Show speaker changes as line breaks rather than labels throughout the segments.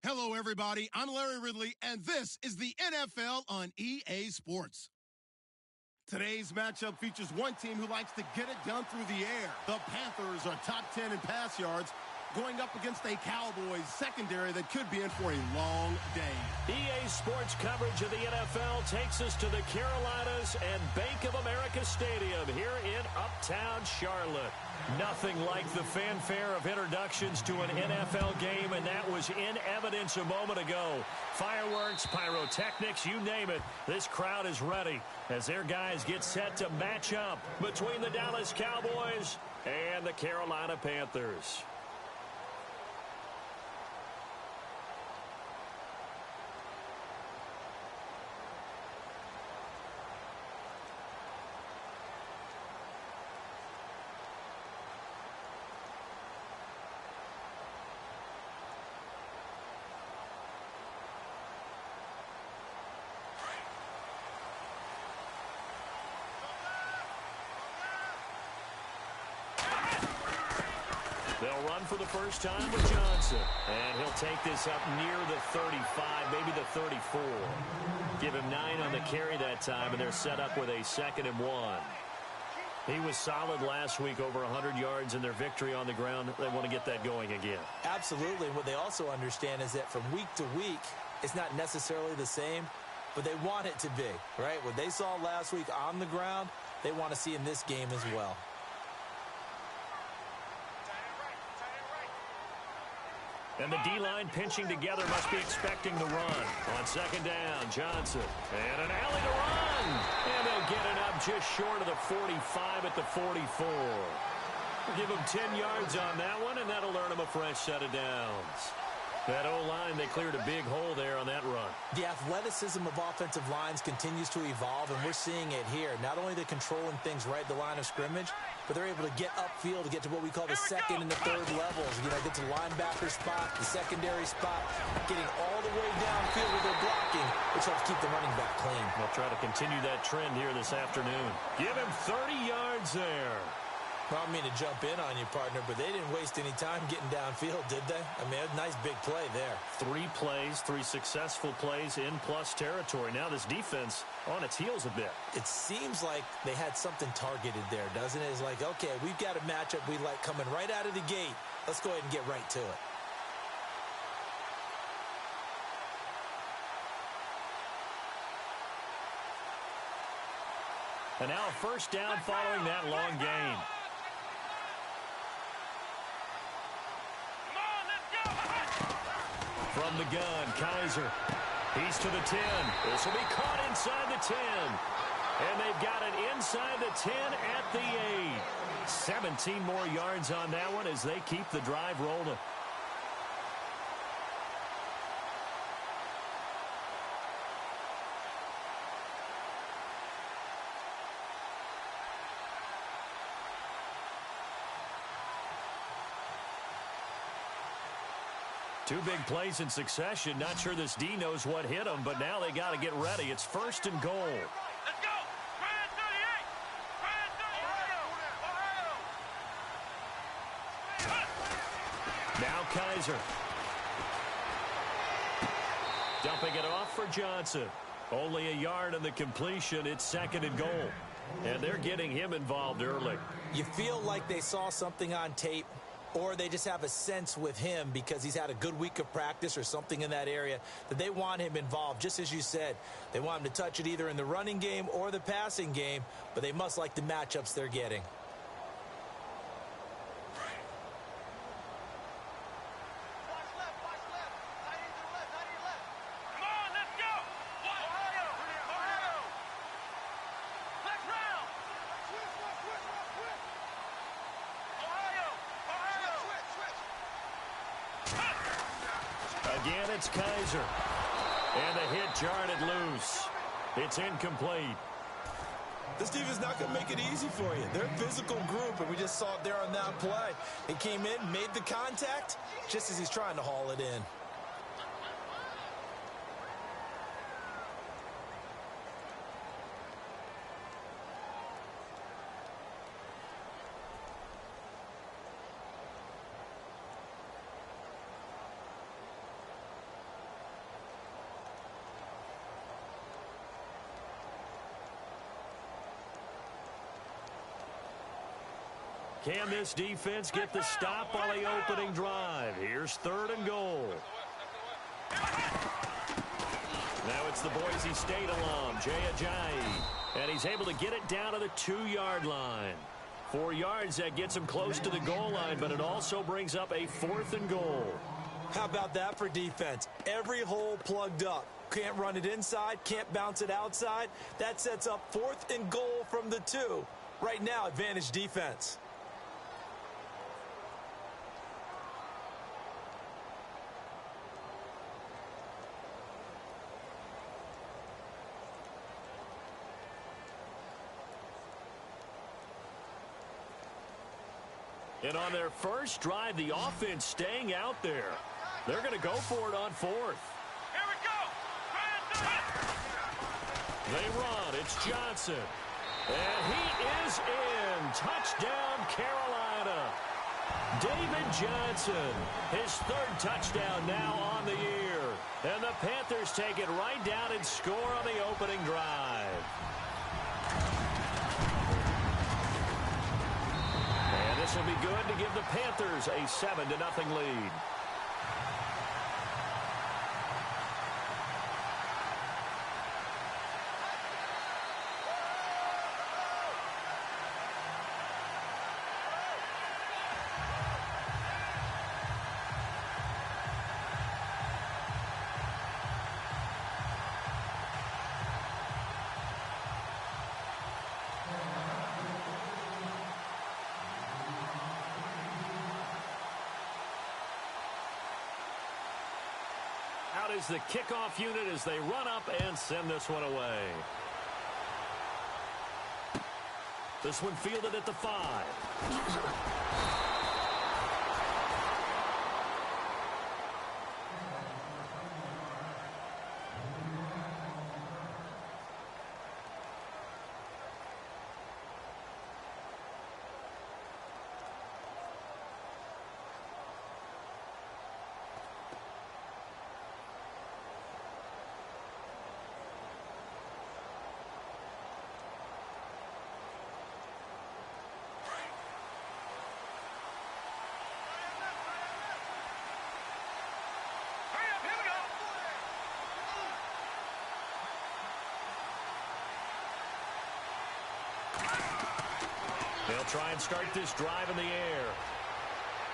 Hello, everybody. I'm Larry Ridley, and this is the NFL on EA Sports. Today's matchup features one team who likes to get it done through the air. The Panthers are top 10 in pass yards, going up against a Cowboys secondary that could be in for a long day.
EA Sports coverage of the NFL takes us to the Carolinas and Bank of America Stadium here in Uptown Charlotte. Nothing like the fanfare of introductions to an NFL game, and that was in evidence a moment ago. Fireworks, pyrotechnics, you name it. This crowd is ready as their guys get set to match up between the Dallas Cowboys and the Carolina Panthers. They'll run for the first time with Johnson. And he'll take this up near the 35, maybe the 34. Give him 9 on the carry that time, and they're set up with a 2nd and 1. He was solid last week, over 100 yards in their victory on the ground. They want to get that going again.
Absolutely. And what they also understand is that from week to week, it's not necessarily the same, but they want it to be, right? What they saw last week on the ground, they want to see in this game as well.
And the D-line pinching together must be expecting the run. On 2nd down, Johnson. And an alley to run. And they'll get it up just short of the 45 at the 44. Give them 10 yards on that one, and that'll earn them a fresh set of downs. That O-line, they cleared a big hole there on that run.
The athleticism of offensive lines continues to evolve, and we're seeing it here. Not only they're controlling things right at the line of scrimmage, but they're able to get upfield to get to what we call the 2nd and the 3rd levels. You know, get to the linebacker spot, the secondary spot, getting all the way downfield with their blocking, which helps keep the running back clean.
They'll try to continue that trend here this afternoon. Give him 30 yards there.
Well, I don't mean to jump in on you, partner, but they didn't waste any time getting downfield, did they? I mean, a nice big play there.
3 plays, 3 successful plays in plus territory. Now this defense on its heels a bit.
It seems like they had something targeted there, doesn't it? It's like, okay, we've got a matchup we like coming right out of the gate. Let's go ahead and get right to it.
And now a first down following that long gain. From the gun, Kaiser. He's to the 10. This will be caught inside the 10. And they've got it inside the 10 at the 8. 17 more yards on that one as they keep the drive rolling. Two big plays in succession. Not sure this D knows what hit them, but now they got to get ready. It's 1st and goal.
Let's go! Brand 38! Brand 38! Ohio!
Now Kaiser. Dumping it off for Johnson. Only a yard on the completion. It's 2nd and goal. And they're getting him involved early.
You feel like they saw something on tape, or they just have a sense with him because he's had a good week of practice or something in that area that they want him involved. Just as you said, they want him to touch it either in the running game or the passing game, but they must like the matchups they're getting.
Again, it's Kaiser. And the hit jarred it loose. It's incomplete.
This defense is not going to make it easy for you. They're a physical group, and we just saw it there on that play. He came in, made the contact, just as he's trying to haul it in.
Can this defense get the stop on the opening drive? Here's 3rd and goal. Now it's the Boise State alum, Jay Ajayi. And he's able to get it down to the 2-yard line. 4 yards, that gets him close to the goal line, but it also brings up a 4th and goal.
How about that for defense? Every hole plugged up. Can't run it inside, can't bounce it outside. That sets up 4th and goal from the 2. Right now, advantage defense.
And on their first drive, the offense staying out there. They're going to go for it on 4th.
Here we go.
They run. It's Johnson. And he is in. Touchdown, Carolina. David Johnson, his 3rd touchdown now on the year. And the Panthers take it right down and score on the opening drive. And this will be good to give the Panthers a 7-0 lead. Out is the kickoff unit as they run up and send this one away. This one fielded at the 5. They'll try and start this drive in the air.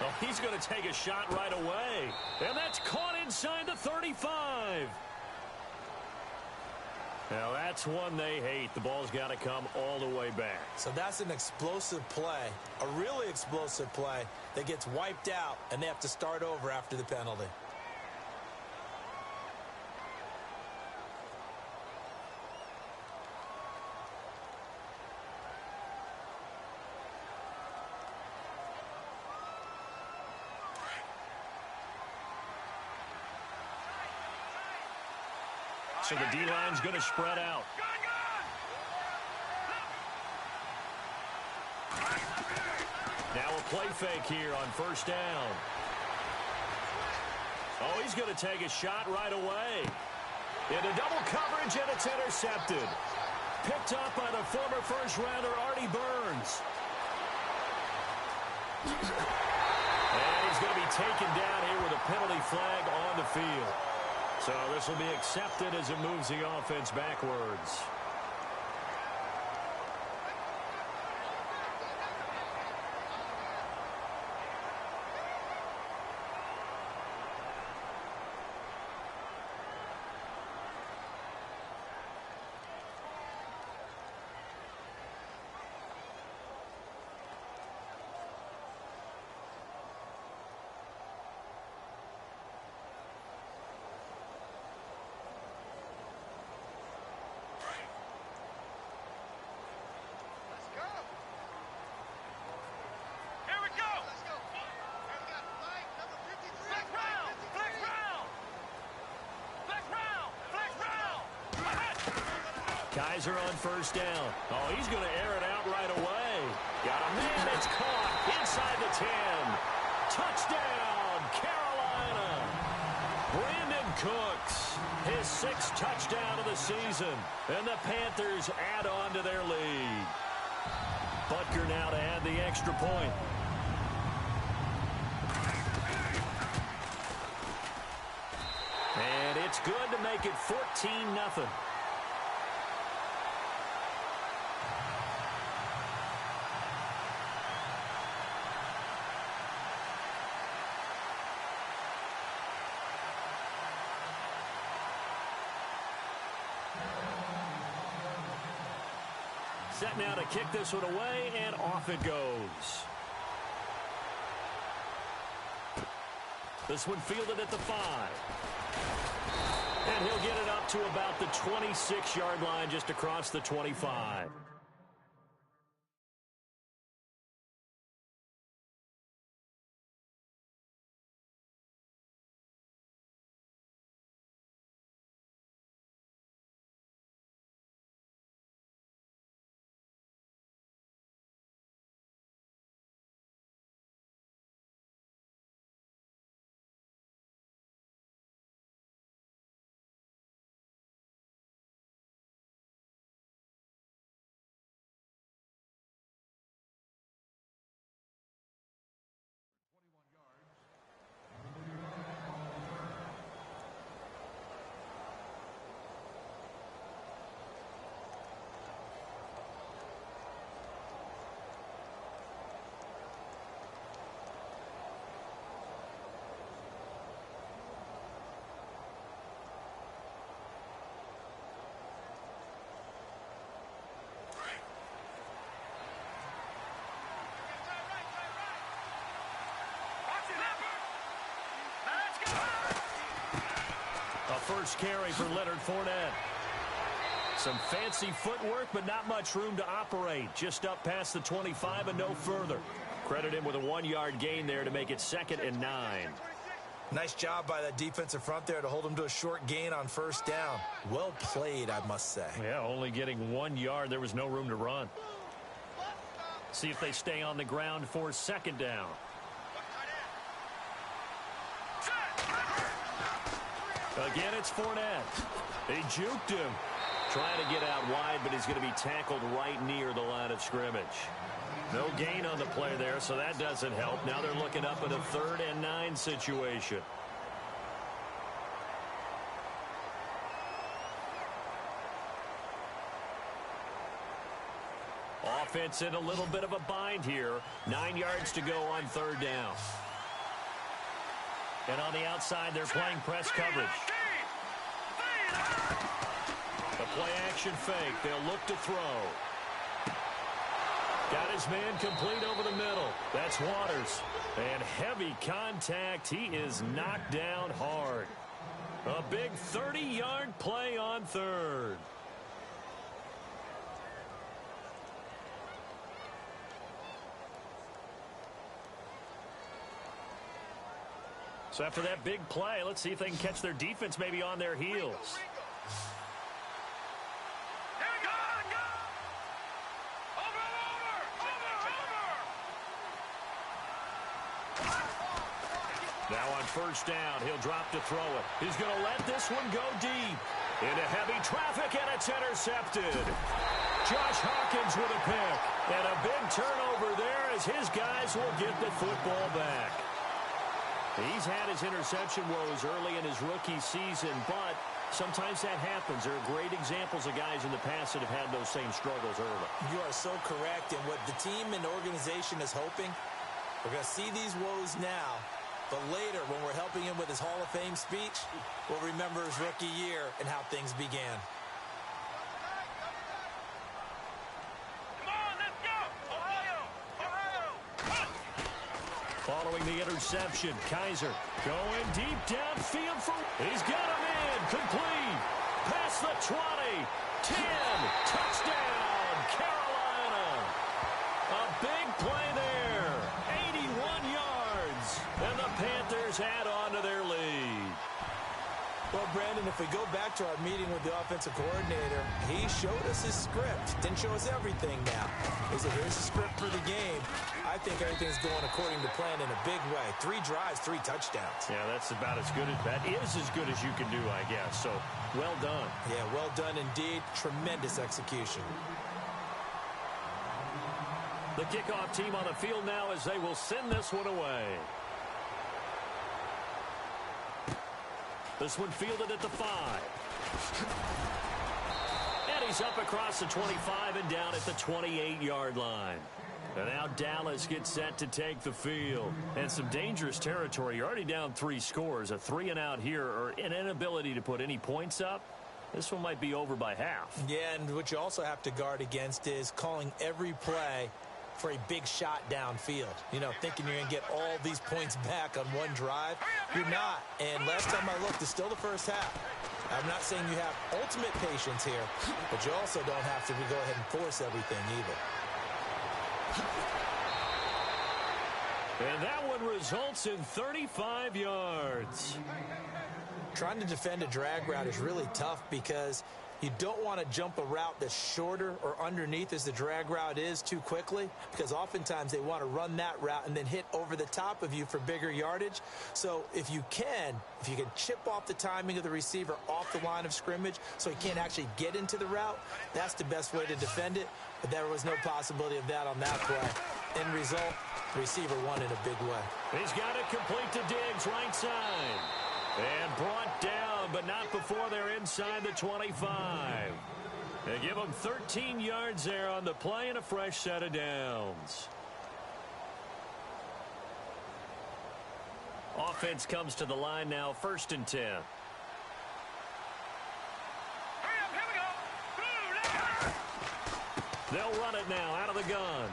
Oh, he's going to take a shot right away. And that's caught inside the 35. Now, that's one they hate. The ball's got to come all the way back.
So that's an explosive play, a really explosive play that gets wiped out, and they have to start over after the penalty.
So the D-line's going to spread out. Now a play fake here on 1st down. Oh, he's going to take a shot right away. Into double coverage, and it's intercepted. Picked up by the former first-rounder Artie Burns. And he's going to be taken down here with a penalty flag on the field. So this will be accepted as it moves the offense backwards. Kaiser on 1st down. Oh, he's going to air it out right away. Got a man. It's caught inside the 10. Touchdown, Carolina. Brandon Cooks, his 6th touchdown of the season. And the Panthers add on to their lead. Butker now to add the the extra point. And it's good to make it 14-0. Set now to kick this one away, and off it goes. This one fielded at the 5. And he'll get it up to about the 26-yard line, just across the 25. First carry for Leonard Fournette. Some fancy footwork, but not much room to operate. Just up past the 25 and no further. Credit him with a 1-yard gain there to make it 2nd and 9.
Nice job by that defensive front there to hold him to a short gain on first down. Well played, I must say.
Yeah, only getting 1 yard. There was no room to run. See if they stay on the ground for 2nd down. Again, it's Fournette. They juked him. Trying to get out wide, but he's going to be tackled right near the line of scrimmage. No gain on the play there, so that doesn't help. Now they're looking up at a 3rd and 9 situation. Offense in a little bit of a bind here. 9 yards to go on 3rd down. And on the outside, they're playing press coverage. The play action fake. They'll look to throw. Got his man complete over the middle. That's Waters. And heavy contact. He is knocked down hard. A big 30-yard play on 3rd. So after that big play, let's see if they can catch their defense maybe on their heels. Now on first down, he'll drop to throw it. He's going to let this one go deep. Into heavy traffic, and it's intercepted. Josh Hawkins with a pick. And a big turnover there as his guys will get the football back. He's had his interception woes early in his rookie season, but sometimes that happens. There are great examples of guys in the past that have had those same struggles early.
You are so correct, and what the team and organization is hoping, we're going to see these woes now, but later when we're helping him with his Hall of Fame speech, we'll remember his rookie year and how things began.
Following the interception, Kaiser going deep downfield for... He's got him in, complete. Past the 20, 10, touchdown, Carolina. A big play there, 81 yards, and the Panthers add on to their lead.
Well, Brandon, if we go back to our meeting with the offensive coordinator, he showed us his script. Didn't show us everything now. He said, here's the script for the game. I think everything's going according to plan in a big way. 3 drives, 3 touchdowns.
Yeah, that's about as good as that is as good as you can do, I guess. So, well done.
Yeah, well done indeed. Tremendous execution.
The kickoff team on the field now as they will send this one away. This one fielded at the 5. And he's up across the 25 and down at the 28-yard line. And now Dallas gets set to take the field. And some dangerous territory. You're already down 3 scores. A 3-and-out here or an inability to put any points up. This one might be over by half.
Yeah, and what you also have to guard against is calling every play for a big shot downfield. You know, thinking you're going to get all these points back on one drive. You're not. And last time I looked, it's still the first half. I'm not saying you have ultimate patience here, but you also don't have to go ahead and force everything either.
And that one results in 35 yards.
Trying to defend a drag route is really tough because you don't want to jump a route that's shorter or underneath as the drag route is too quickly, because oftentimes they want to run that route and then hit over the top of you for bigger yardage. So if you can chip off the timing of the receiver off the line of scrimmage so he can't actually get into the route, that's the best way to defend it. But there was no possibility of that on that play. End result, the receiver won in a big way.
He's got it complete to Diggs, right side. And brought down, but not before they're inside the 25. They give him 13 yards there on the play and a fresh set of downs. Offense comes to the line now, 1st and 10. They'll run it now out of the gun.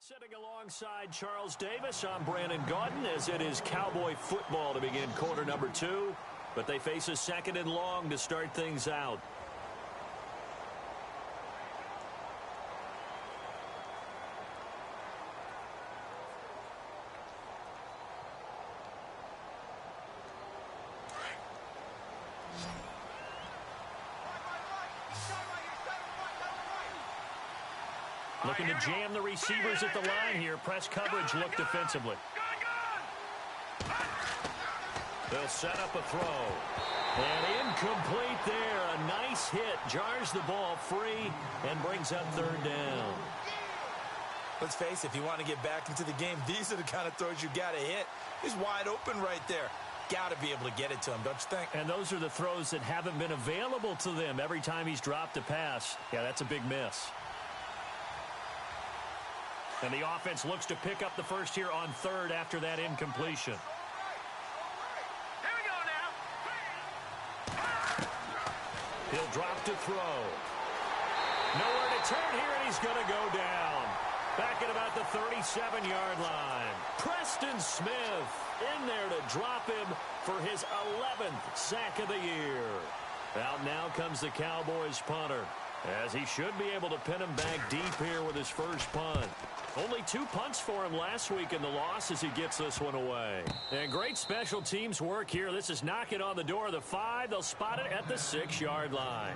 Sitting alongside Charles Davis, I'm Brandon Gaudin as it is Cowboy football to begin quarter number 2. But they face a 2nd and long to start things out. Looking to jam the receivers at the line here. Press coverage look defensively. They'll set up a throw. And incomplete there. A nice hit. Jars the ball free and brings up 3rd down.
Let's face it, if you want to get back into the game, these are the kind of throws you got to hit. He's wide open right there. Got to be able to get it to him, don't you think?
And those are the throws that haven't been available to them every time he's dropped a pass. Yeah, that's a big miss. And the offense looks to pick up the first here on 3rd after that incompletion.
Here we go now.
He'll drop to throw. Nowhere to turn here, and he's going to go down. Back at about the 37-yard line. Preston Smith in there to drop him for his 11th sack of the year. Out now comes the Cowboys punter, as he should be able to pin him back deep here with his first punt. Only 2 punts for him last week in the loss as he gets this one away. And great special teams work here. This is knocking on the door of the 5. They'll spot it at the 6-yard line.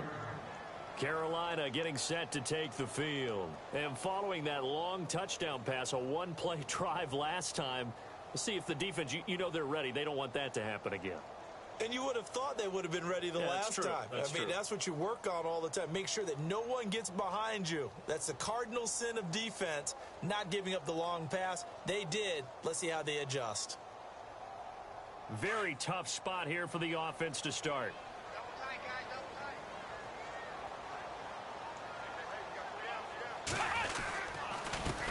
Carolina getting set to take the field. And following that long touchdown pass, a one-play drive last time, we'll see if the defense, you know they're ready. They don't want that to happen again.
And you would have thought they would have been ready the last time. I mean, that's what you work on all the time. Make sure that no one gets behind you. That's the cardinal sin of defense, not giving up the long pass. They did. Let's see how they adjust.
Very tough spot here for the offense to start.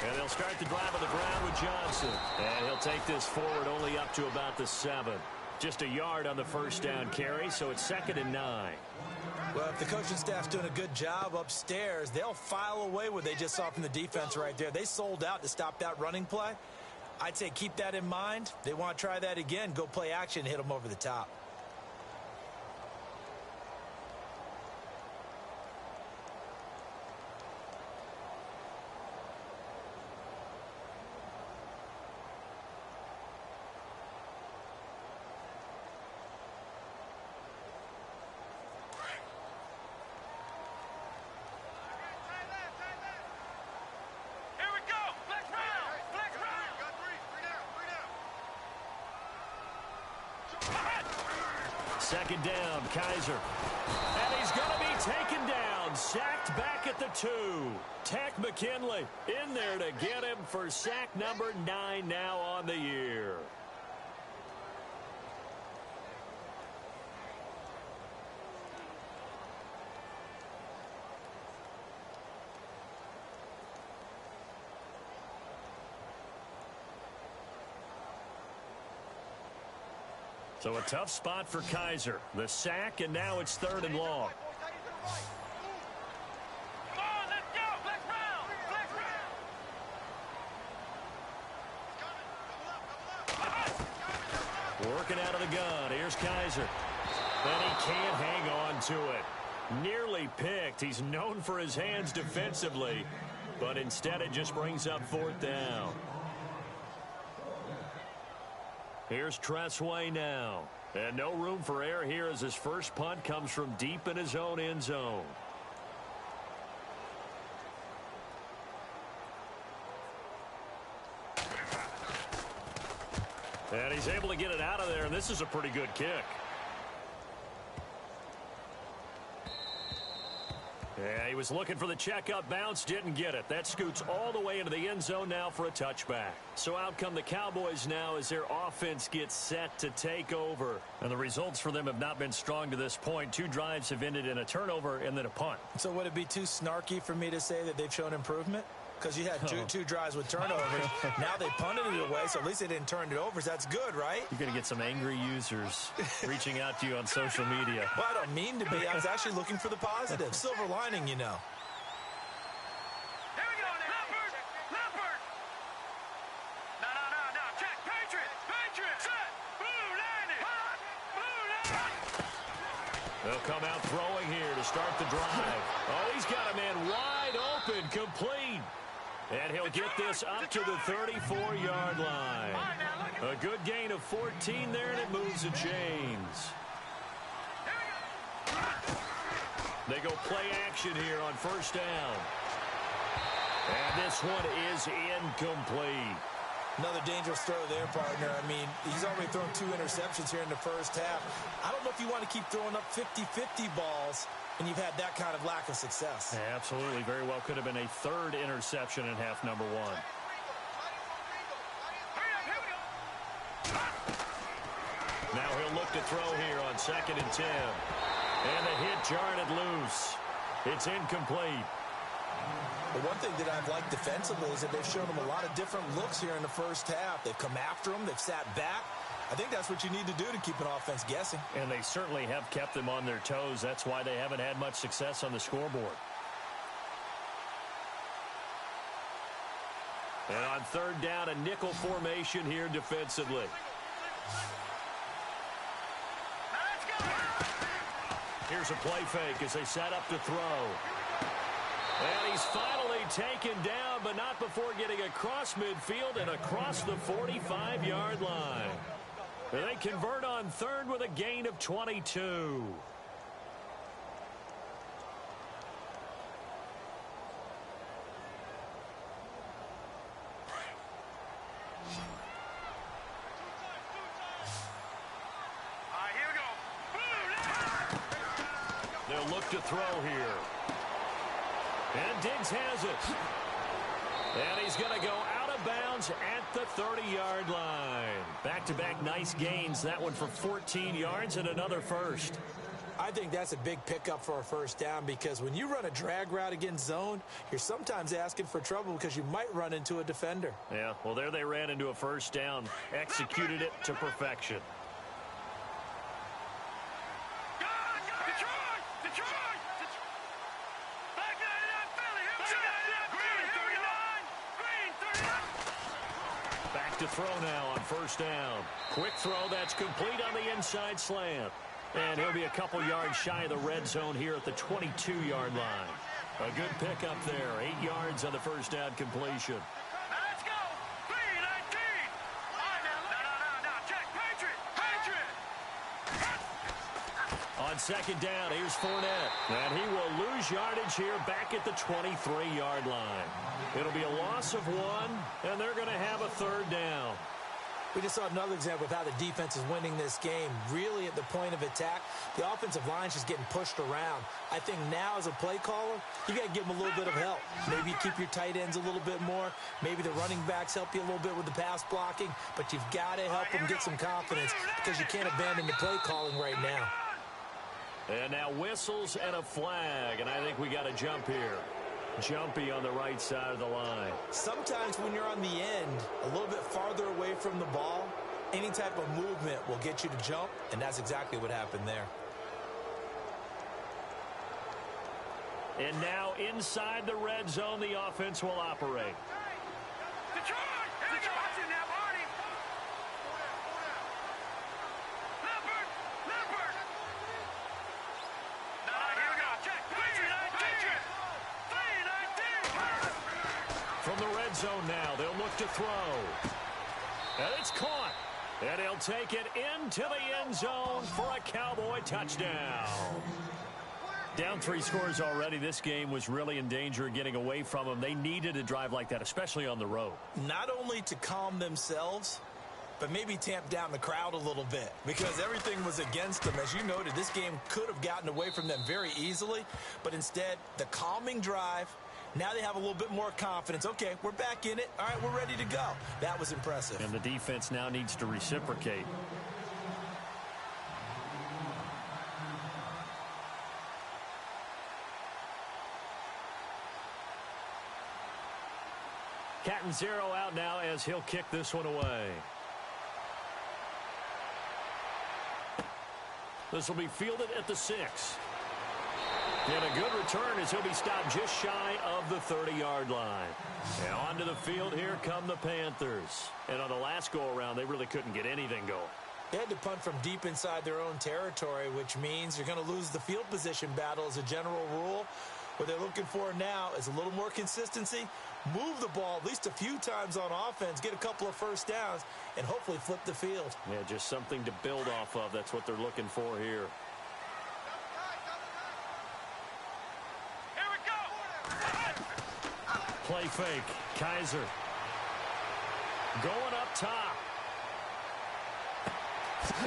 And they'll start the drive on the ground with Johnson. And he'll take this forward only up to about the 7. Just a yard on the first down carry, so it's 2nd and 9.
Well, if the coaching staff's doing a good job upstairs, they'll file away what they just saw from the defense right there. They sold out to stop that running play. I'd say keep that in mind. They want to try that again. Go play action, hit them over the top.
Second down, Kaiser. And he's going to be taken down. Sacked back at the 2. Tack McKinley in there to get him for sack number 9 now on the year. So a tough spot for Kaiser. The sack, and now it's 3rd and long.
Come on, let's go. Flex round. Flex round.
Working out of the gun. Here's Kaiser. And he can't hang on to it. Nearly picked. He's known for his hands defensively, but instead it just brings up 4th down. Here's Tressway now. And no room for error here as his first punt comes from deep in his own end zone. And he's able to get it out of there, and this is a pretty good kick. Yeah, he was looking for the checkup bounce, didn't get it. That scoots all the way into the end zone now for a touchback. So out come the Cowboys now as their offense gets set to take over. And the results for them have not been strong to this point. 2 drives have ended in a turnover and then a punt.
So would it be too snarky for me to say that they've shown improvement? Because you had two drives with turnovers. Now they punted it away, so at least they didn't turn it over. So that's good, right?
You're going to get some angry users reaching out to you on social media.
Well, I don't mean to be. I was actually looking for the positive. Silver lining, you know.
Here we go now. Leopard. No. Check. Patriot. Set. Blue line.
They'll come out throwing here to start the drive. Oh, he's got a man wide open, complete. And he'll get this up to the 34-yard line. A good gain of 14 there, and it moves the chains. They go play action here on 1st down. And this one is incomplete.
Another dangerous throw there, partner. I mean, he's already thrown 2 interceptions here in the first half. I don't know if you want to keep throwing up 50-50 balls when you've had that kind of lack of success.
Yeah, absolutely. Very well could have been a 3rd interception in half number 1. Now he'll look to throw here on 2nd and 10. And the hit jarred it loose. It's incomplete.
The one thing that I've liked defensively is that they've shown them a lot of different looks here in the first half. They've come after them. They've sat back. I think that's what you need to do to keep an offense guessing.
And they certainly have kept them on their toes. That's why they haven't had much success on the scoreboard. And on 3rd down, a nickel formation here defensively. Here's a play fake as they set up to throw. And he's finally taken down, but not before getting across midfield and across the 45-yard line. They convert on 3rd with a gain of 22. They'll look to throw here. And Diggs has it. And he's going to go out of bounds at the 30-yard line. Back-to-back nice gains. That one for 14 yards and another first.
I think that's a big pickup for a first down because when you run a drag route against zone, you're sometimes asking for trouble because you might run into a defender.
Yeah, well, there they ran into a first down. Executed it to perfection. To throw now on 1st down. Quick throw that's complete on the inside slant. And he'll be a couple yards shy of the red zone here at the 22-yard line. A good pickup there. 8 yards on the first down completion.
Let's go. 3-19. No. Check. Patriot.
On 2nd down, here's Fournette. And he will lose yardage here back at the 23-yard line. It'll be a loss of 1, and they're going to have a 3rd down.
We just saw another example of how the defense is winning this game. Really at the point of attack, the offensive line's just getting pushed around. I think now as a play caller, you got to give them a little bit of help. Maybe you keep your tight ends a little bit more. Maybe the running backs help you a little bit with the pass blocking. But you've got to help them get some confidence because you can't abandon the play calling right now.
And now whistles and a flag, and I think we got a jump here. Jumpy on the right side of the line.
Sometimes when you're on the end, a little bit farther away from the ball, any type of movement will get you to jump, and that's exactly what happened there.
And now inside the red zone, the offense will operate. From the red zone now, they'll look to throw. And it's caught. And he'll take it into the end zone for a Cowboy touchdown. Down 3 scores already. This game was really in danger of getting away from them. They needed a drive like that, especially on the road.
Not only to calm themselves, but maybe tamp down the crowd a little bit because everything was against them. As you noted, this game could have gotten away from them very easily, but instead, the calming drive, now they have a little bit more confidence. Okay, we're back in it. All right, we're ready to go. That was impressive.
And the defense now needs to reciprocate. Cat and zero out now as he'll kick this one away. This will be fielded at the 6. And a good return as he'll be stopped just shy of the 30-yard line. And onto the field, here come the Panthers. And on the last go-around, they really couldn't get anything going.
They had to punt from deep inside their own territory, which means you're going to lose the field position battle as a general rule. What they're looking for now is a little more consistency, move the ball at least a few times on offense, get a couple of first downs, and hopefully flip the field.
Yeah, just something to build off of. That's what they're looking for here.
Here we go.
Play fake. Kaiser. Going up top.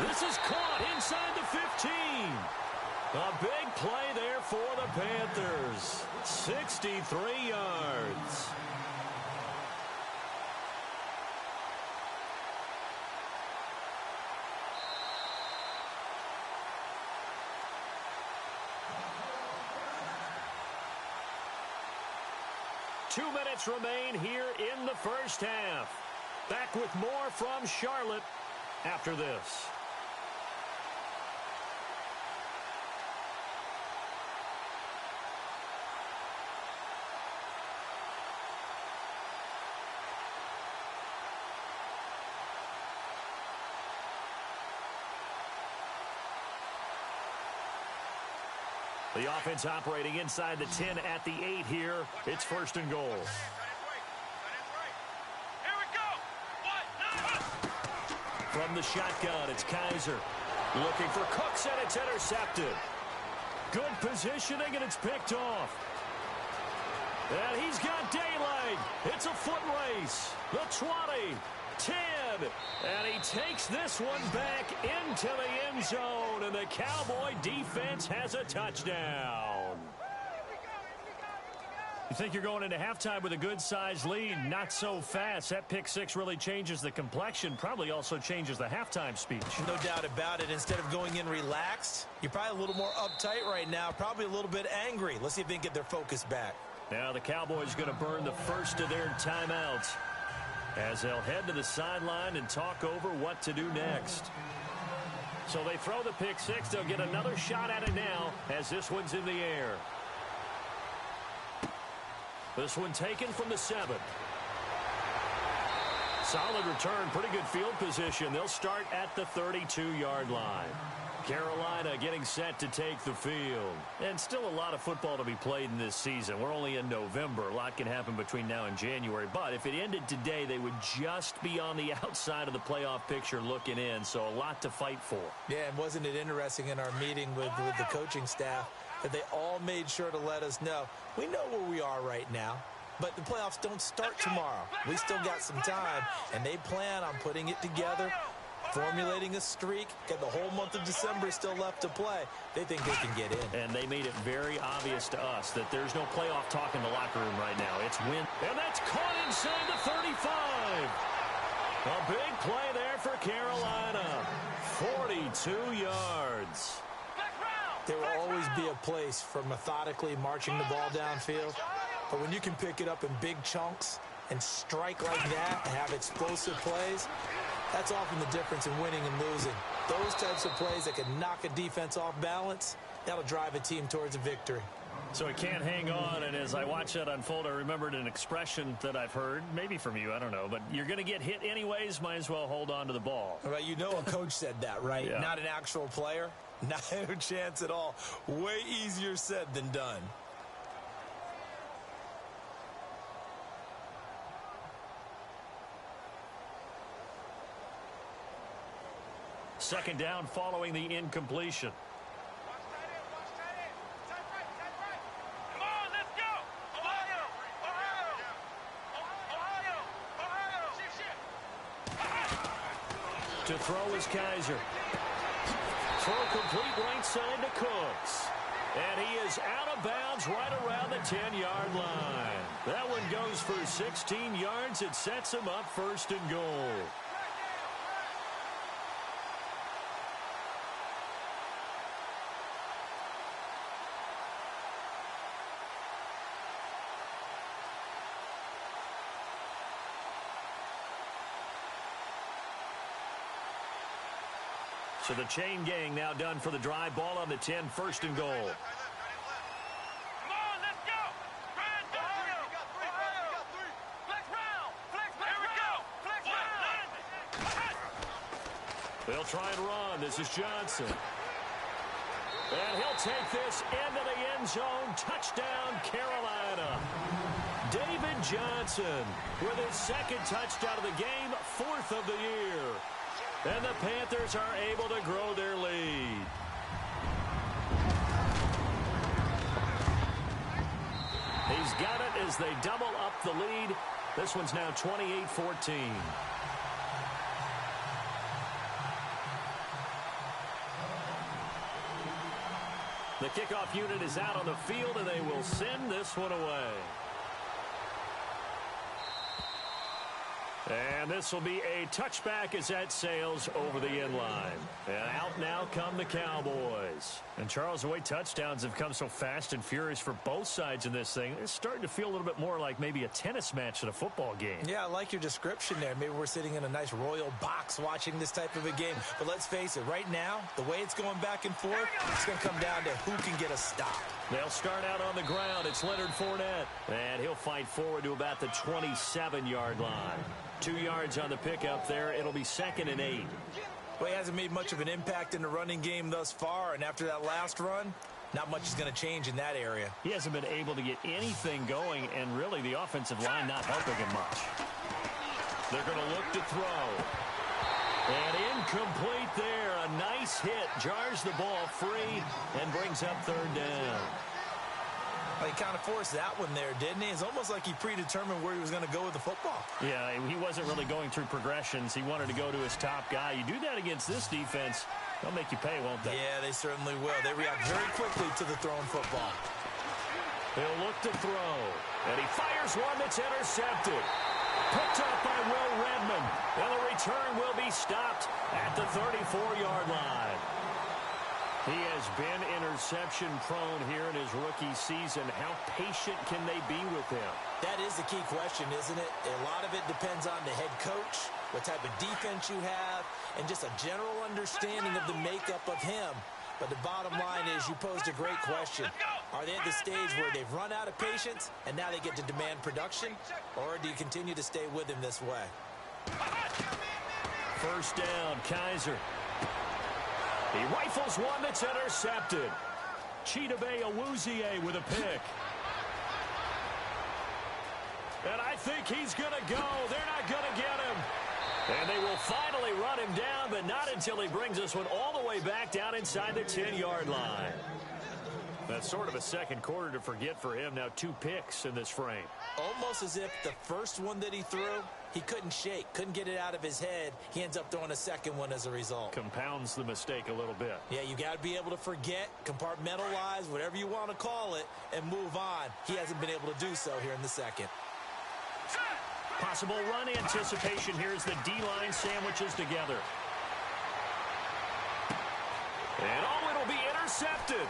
This is caught inside the 15. A big play there for the Panthers. 63 yards. Two minutes remain here in the first half. Back with more from Charlotte after this. The offense operating inside the 10 at the 8 here. It's first and goal.
Here we go.
From the shotgun, it's Kaiser. Looking for Cooks, and it's intercepted. Good positioning, and it's picked off. And he's got daylight. It's a foot race. The 20, 10, and he takes this one back into the end zone, and the Cowboy defense has a touchdown. You think you're going into halftime with a good-sized lead? Not so fast. That pick six really changes the complexion, probably also changes the halftime speech.
No doubt about it. Instead of going in relaxed, you're probably a little more uptight right now, probably a little bit angry. Let's see if they can get their focus back.
Now the Cowboys going to burn the first of their timeouts as they'll head to the sideline and talk over what to do next. So they throw the pick six. They'll get another shot at it now as this one's in the air. This one taken from the 7. Solid return, pretty good field position. They'll start at the 32-yard line. Carolina getting set to take the field. And still a lot of football to be played in this season. We're only in November. A lot can happen between now and January. But if it ended today, they would just be on the outside of the playoff picture looking in. So a lot to fight for.
Yeah, and wasn't it interesting in our meeting with the coaching staff that they all made sure to let us know, we know where we are right now. But the playoffs don't start tomorrow. We still got some time, and they plan on putting it together, formulating a streak. Got the whole month of December still left to play. They think they can get in.
And they made it very obvious to us that there's no playoff talk in the locker room right now. It's win. And that's caught inside the 35. A big play there for Carolina. 42 yards.
There will always be a place for methodically marching the ball downfield. But when you can pick it up in big chunks and strike like that and have explosive plays, that's often the difference in winning and losing. Those types of plays that can knock a defense off balance, that'll drive a team towards a victory.
So he can't hang on, and as I watch that unfold, I remembered an expression that I've heard, maybe from you, I don't know, but you're going to get hit anyways, might as well hold on to the ball.
Well, you know a coach said that, right?
Yeah. Not
an actual player. Not a chance at all. Way easier said than done.
Second down following the incompletion.
Come on, let's go! Ohio! Ohio!
To throw is Kaiser. Throw complete right side to Cooks. And he is out of bounds right around the 10-yard line. That one goes for 16 yards. It sets him up first and goal. So the chain gang now done for the drive. Ball on the 10, first and goal.
Come on, let's go! Ohio! Flex round! Here we go! Flex round!
They'll try and run. This is Johnson. And he'll take this into the end zone. Touchdown, Carolina. David Johnson with his second touchdown of the game, fourth of the year. And the Panthers are able to grow their lead. He's got it as they double up the lead. This one's now 28-14. The kickoff unit is out on the field, and they will send this one away. And this will be a touchback as that sails over the end line. And out now come the Cowboys. And Charles, the way touchdowns have come so fast and furious for both sides in this thing, it's starting to feel a little bit more like maybe a tennis match at a football game.
Yeah, I like your description there. Maybe we're sitting in a nice royal box watching this type of a game. But let's face it, right now, the way it's going back and forth, it's going to come down to who can get a stop.
They'll start out on the ground. It's Leonard Fournette. And he'll fight forward to about the 27-yard line. 2 yards on the pickup there. It'll be 2nd and 8.
Well, he hasn't made much of an impact in the running game thus far, and after that last run, not much is going to change in that area.
He hasn't been able to get anything going, and really the offensive line not helping him much. They're going to look to throw. And incomplete there. A nice hit. Jars the ball free and brings up 3rd down.
Well, he kind of forced that one there, didn't he? It's almost like he predetermined where he was going to go with the football.
Yeah, he wasn't really going through progressions. He wanted to go to his top guy. You do that against this defense, they'll make you pay, won't they?
Yeah, they certainly will. They react very quickly to the thrown football.
He'll look to throw. And he fires one that's intercepted. Picked up by Will Redmond. And the return will be stopped at the 34-yard line. He has been interception-prone here in his rookie season. How patient can they be with him?
That is the key question, isn't it? A lot of it depends on the head coach, what type of defense you have, and just a general understanding of the makeup of him. But the bottom line is you posed a great question. Are they at the stage where they've run out of patience and now they get to demand production? Or do you continue to stay with him this way?
First down, Kaiser. He rifles one that's intercepted. Chidobe Awuzie with a pick. And I think he's going to go. They're not going to get him. And they will finally run him down, but not until he brings this one all the way back down inside the 10-yard line. That's sort of a second quarter to forget for him. Now 2 picks in this frame.
Almost as if the first one that he threw, he couldn't shake, couldn't get it out of his head. He ends up throwing a second one as a result.
Compounds the mistake a little bit.
Yeah, you got to be able to forget, compartmentalize, whatever you want to call it, and move on. He hasn't been able to do so here in the second.
Possible run anticipation here as the D-line sandwiches together. And it'll be intercepted.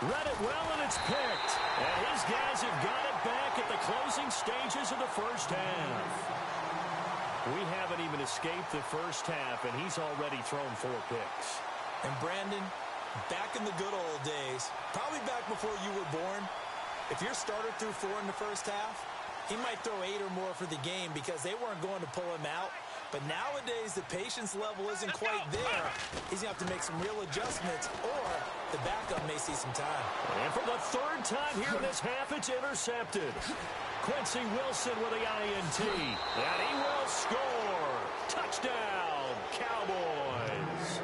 Read it well, and it's picked. And his guys have got it back at the closing stages of the first half. We haven't even escaped the first half, and he's already thrown 4 picks.
And Brandon, back in the good old days, probably back before you were born, if your starter threw 4 in the first half, he might throw 8 or more for the game because they weren't going to pull him out. But nowadays, the patience level isn't quite there. He's going to have to make some real adjustments, or the backup may see some time.
And for the 3rd time here in this half, it's intercepted. Quincy Wilson with the INT. And he will score. Touchdown, Cowboys.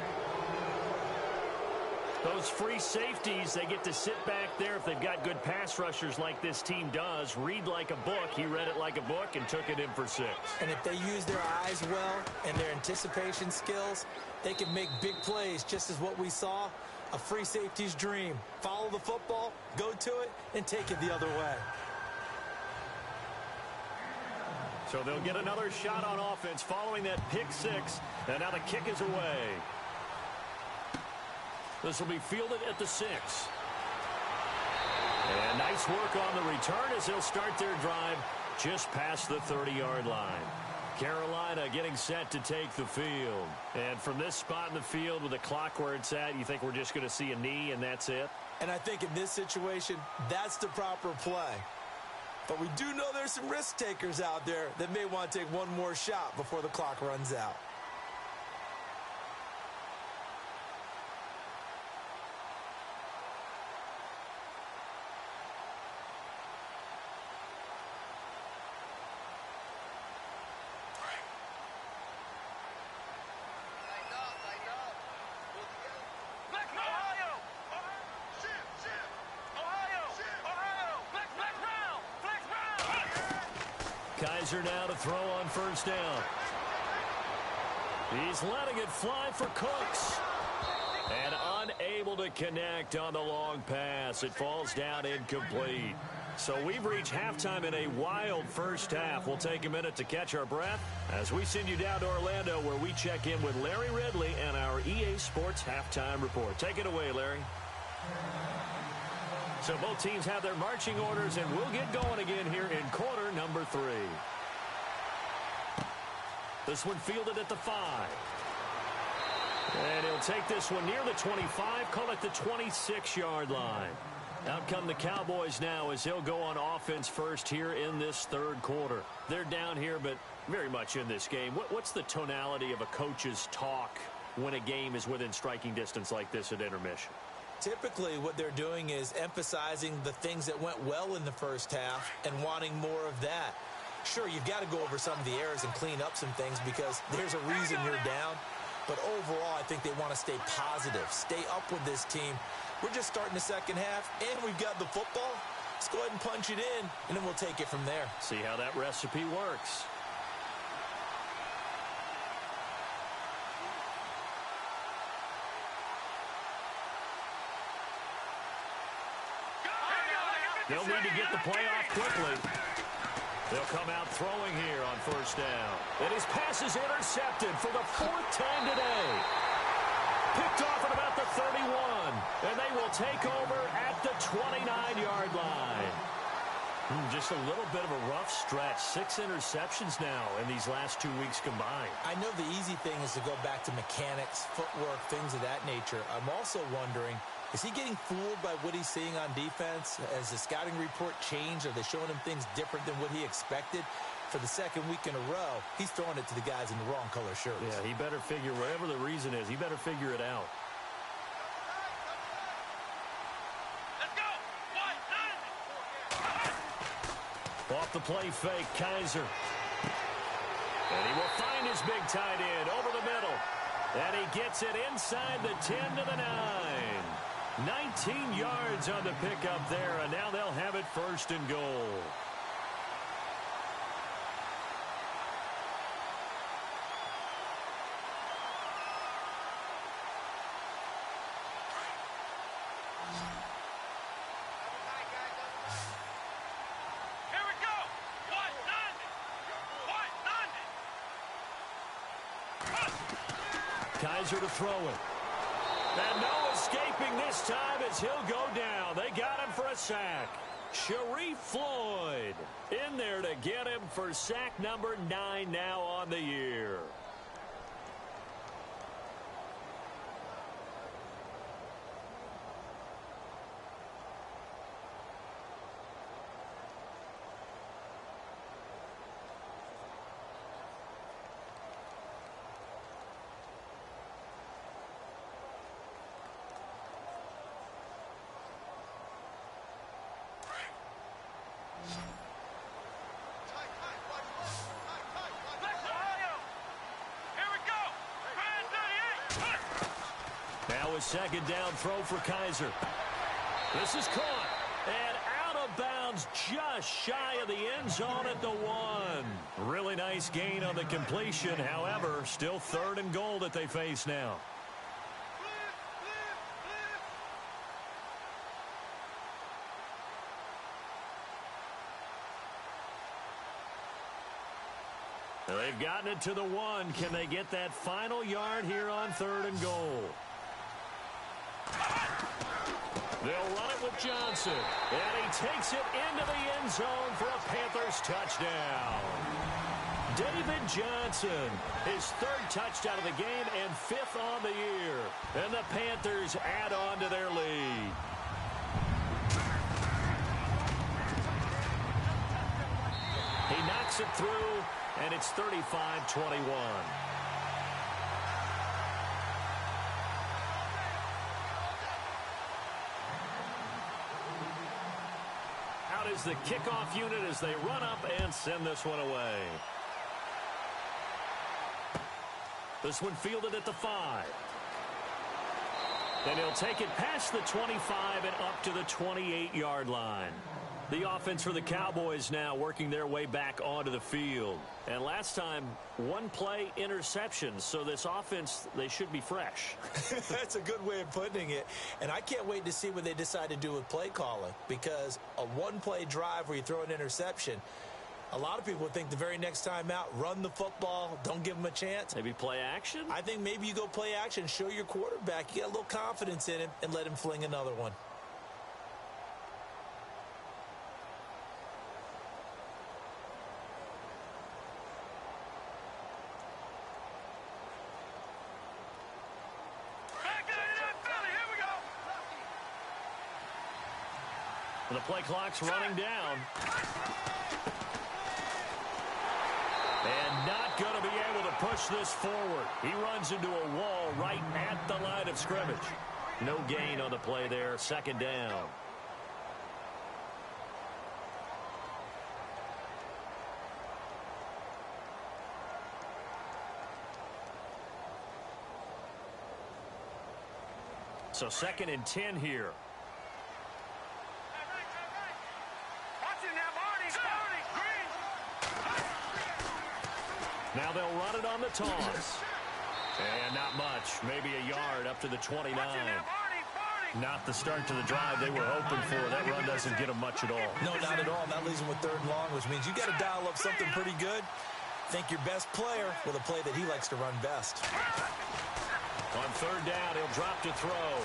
Those free safeties, they get to sit back there if they've got good pass rushers like this team does. Read like a book. He read it like a book and took it in for 6.
And if they use their eyes well and their anticipation skills, they can make big plays, just as what we saw. A free safety's dream. Follow the football, go to it, and take it the other way.
So they'll get another shot on offense following that pick 6. And now the kick is away. This will be fielded at the 6. And nice work on the return as they'll start their drive just past the 30-yard line. Carolina getting set to take the field. And from this spot in the field with the clock where it's at, you think we're just going to see a knee and that's it?
And I think in this situation, that's the proper play. But we do know there's some risk takers out there that may want to take one more shot before the clock runs out.
Kaiser now to throw on first down. He's letting it fly for Cooks. And unable to connect on the long pass. It falls down incomplete. So we've reached halftime in a wild first half. We'll take a minute to catch our breath as we send you down to Orlando, where we check in with Larry Ridley and our EA Sports Halftime Report. Take it away, Larry. So both teams have their marching orders, and we'll get going again here in quarter number 3. This one fielded at the 5. And he'll take this one near the 25, call it the 26-yard line. Out come the Cowboys now as they'll go on offense first here in this 3rd quarter. They're down here, but very much in this game. What's the tonality of a coach's talk when a game is within striking distance like this at intermission?
Typically, what they're doing is emphasizing the things that went well in the first half and wanting more of that. Sure, you've got to go over some of the errors and clean up some things because there's a reason you're down. But overall, I think they want to stay positive, stay up with this team. We're just starting the second half, and we've got the football. Let's go ahead and punch it in, and then we'll take it from there.
See how that recipe works. They'll need to get the play off quickly. They'll come out throwing here on first down. And his pass is intercepted for the 4th time today. Picked off at about the 31. And they will take over at the 29-yard line. Just a little bit of a rough stretch. 6 interceptions now in these last 2 weeks combined.
I know the easy thing is to go back to mechanics, footwork, things of that nature. I'm also wondering, is he getting fooled by what he's seeing on defense? Has the scouting report changed? Are they showing him things different than what he expected? For the 2nd week in a row, he's throwing it to the guys in the wrong color shirts.
Yeah, he better figure, whatever the reason is, he better figure it out.
Let's go!
Off the play fake, Kaiser. And he will find his big tight end over the middle. And he gets it inside the 10 to the 9. 19 yards on the pickup there, and now they'll have it 1st and goal. Kaiser to throw it. And no escaping this time as he'll go down. They got him for a sack. Sharif Floyd in there to get him for sack number 9 now on the year. Now a 2nd down throw for Kaiser. This is caught. And out of bounds just shy of the end zone at the 1. Really nice gain on the completion. However, still 3rd and goal that they face now. They've gotten it to the 1. Can they get that final yard here on 3rd and goal? They'll run it with Johnson. And he takes it into the end zone for a Panthers touchdown. David Johnson, his 3rd touchdown of the game and 5th on the year. And the Panthers add on to their lead. He knocks it through, and it's 35-21. Out is the kickoff unit as they run up and send this one away. This one fielded at the 5. And he'll take it past the 25 and up to the 28-yard line. The offense for the Cowboys now working their way back onto the field. And last time, 1-play interception. So this offense, they should be fresh.
That's a good way of putting it. And I can't wait to see what they decide to do with play calling. Because a 1-play drive where you throw an interception, a lot of people think the very next time out, run the football, don't give them a chance.
Maybe play action?
I think maybe you go play action, show your quarterback. You got a little confidence in him and let him fling another one.
And the play clock's running down. And not going to be able to push this forward. He runs into a wall right at the line of scrimmage. No gain on the play there. 2nd down. So 2nd and 10 here. Now they'll run it on the toss. And not much. Maybe a yard up to the 29. Not the start to the drive they were hoping for. That run doesn't get them much at all.
No, not at all. That leaves them with 3rd and long, which means you got to dial up something pretty good. Think your best player with a play that he likes to run best.
On 3rd down, he'll drop to throw.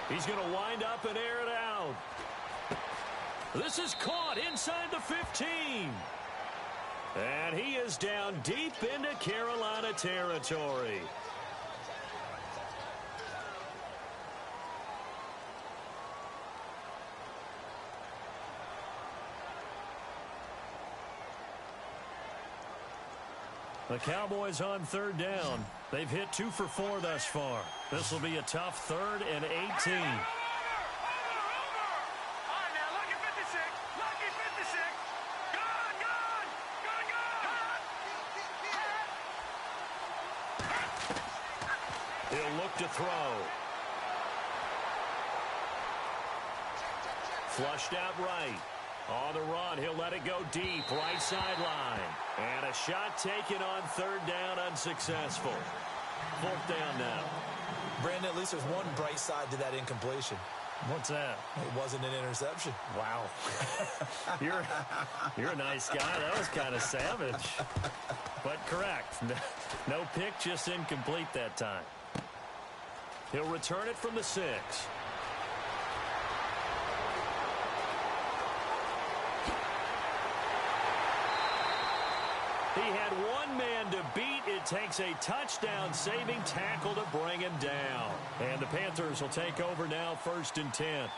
He's going to wind up and air it out. This is caught inside the 15. And he is down deep into Carolina territory. The Cowboys on 3rd down. They've hit 2 for 4 thus far. This will be a tough 3rd and 18. He'll look to throw. Flushed out right. On the run, he'll let it go deep, right sideline. And a shot taken on third down, unsuccessful. Fourth down now.
Brandon, at least there's one bright side to that incompletion.
What's that?
It wasn't an interception.
Wow. You're a nice guy. That was kind of savage. But correct. No pick, just incomplete that time. He'll return it from the 6. He had one man to beat. It takes a touchdown-saving tackle to bring him down. And the Panthers will take over now, 1st and 10.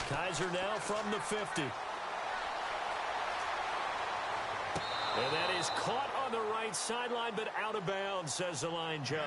Kaiser now from the 50. And that is caught on the right sideline, but out of bounds, says the line judge.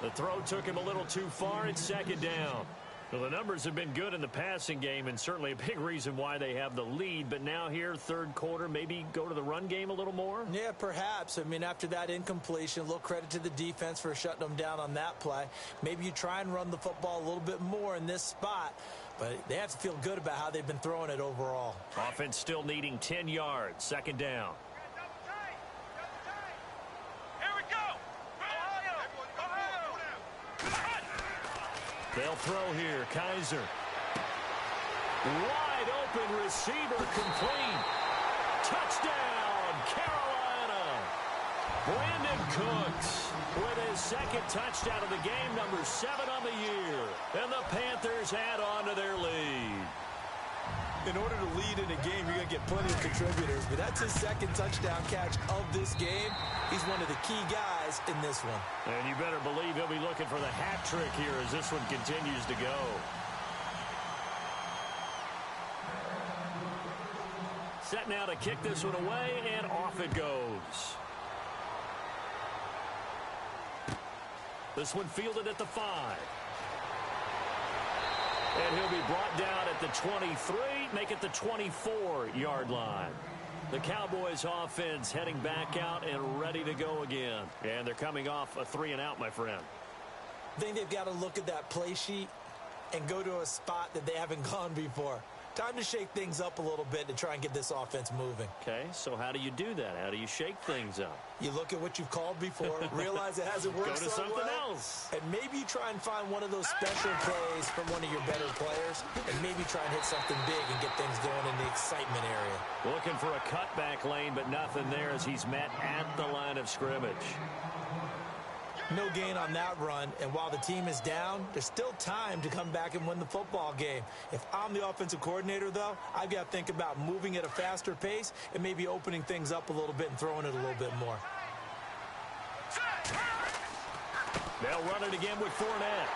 The throw took him a little too far. It's 2nd down. Well, the numbers have been good in the passing game, and certainly a big reason why they have the lead. But now here, 3rd quarter, maybe go to the run game a little more?
Yeah, perhaps. I mean, after that incompletion, a little credit to the defense for shutting them down on that play. Maybe you try and run the football a little bit more in this spot. But they have to feel good about how they've been throwing it overall.
Offense still needing 10 yards. 2nd down.
Here we go.
They'll throw here. Kaiser. Wide open receiver complete. Touchdown, Carolina. Brandon Cooks with his 2nd touchdown of the game, number 7 on the year. And the Panthers add on to their lead.
In order to lead in a game, you're going to get plenty of contributors, but that's his 2nd touchdown catch of this game. He's one of the key guys in this one.
And you better believe he'll be looking for the hat trick here as this one continues to go. Set now to kick this one away, and off it goes. This one fielded at the 5. And he'll be brought down at the 23, make it the 24-yard line. The Cowboys offense heading back out and ready to go again. And they're coming off a 3-and-out, my friend.
I think they've got to look at that play sheet and go to a spot that they haven't gone before. Time to shake things up a little bit to try and get this offense moving.
Okay, so how do you do that? How do you shake things up?
You look at what you've called before, realize it hasn't worked
so well. Go to something else.
And maybe you try and find one of those special plays from one of your better players, and maybe try and hit something big and get things going in the excitement area.
Looking for a cutback lane, but nothing there as he's met at the line of scrimmage.
No gain on that run, and while the team is down, there's still time to come back and win the football game. If I'm the offensive coordinator, though, I've got to think about moving at a faster pace and maybe opening things up a little bit and throwing it a little bit more.
They'll run it again with Fournette.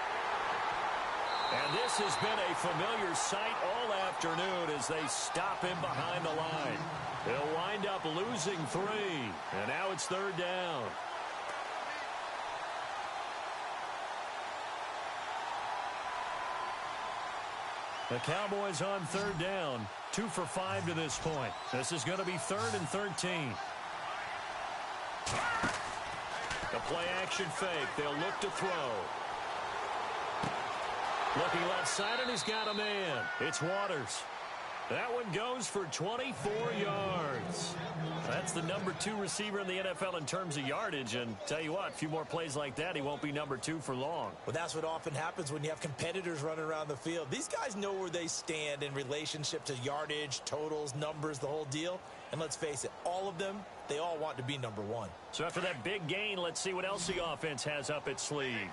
And this has been a familiar sight all afternoon as they stop him behind the line. They'll wind up losing 3, and now it's 3rd down. The Cowboys on 3rd down, 2 for 5 to this point. This is going to be 3rd and 13. A play-action fake. They'll look to throw. Looking left side, and he's got a man. It's Waters. That one goes for 24 yards. That's the number 2 receiver in the NFL in terms of yardage. And tell you what, a few more plays like that, he won't be number 2 for long.
Well, that's what often happens when you have competitors running around the field. These guys know where they stand in relationship to yardage, totals, numbers, the whole deal. And let's face it, all of them, they all want to be number 1.
So after that big gain, let's see what else the offense has up its sleeve.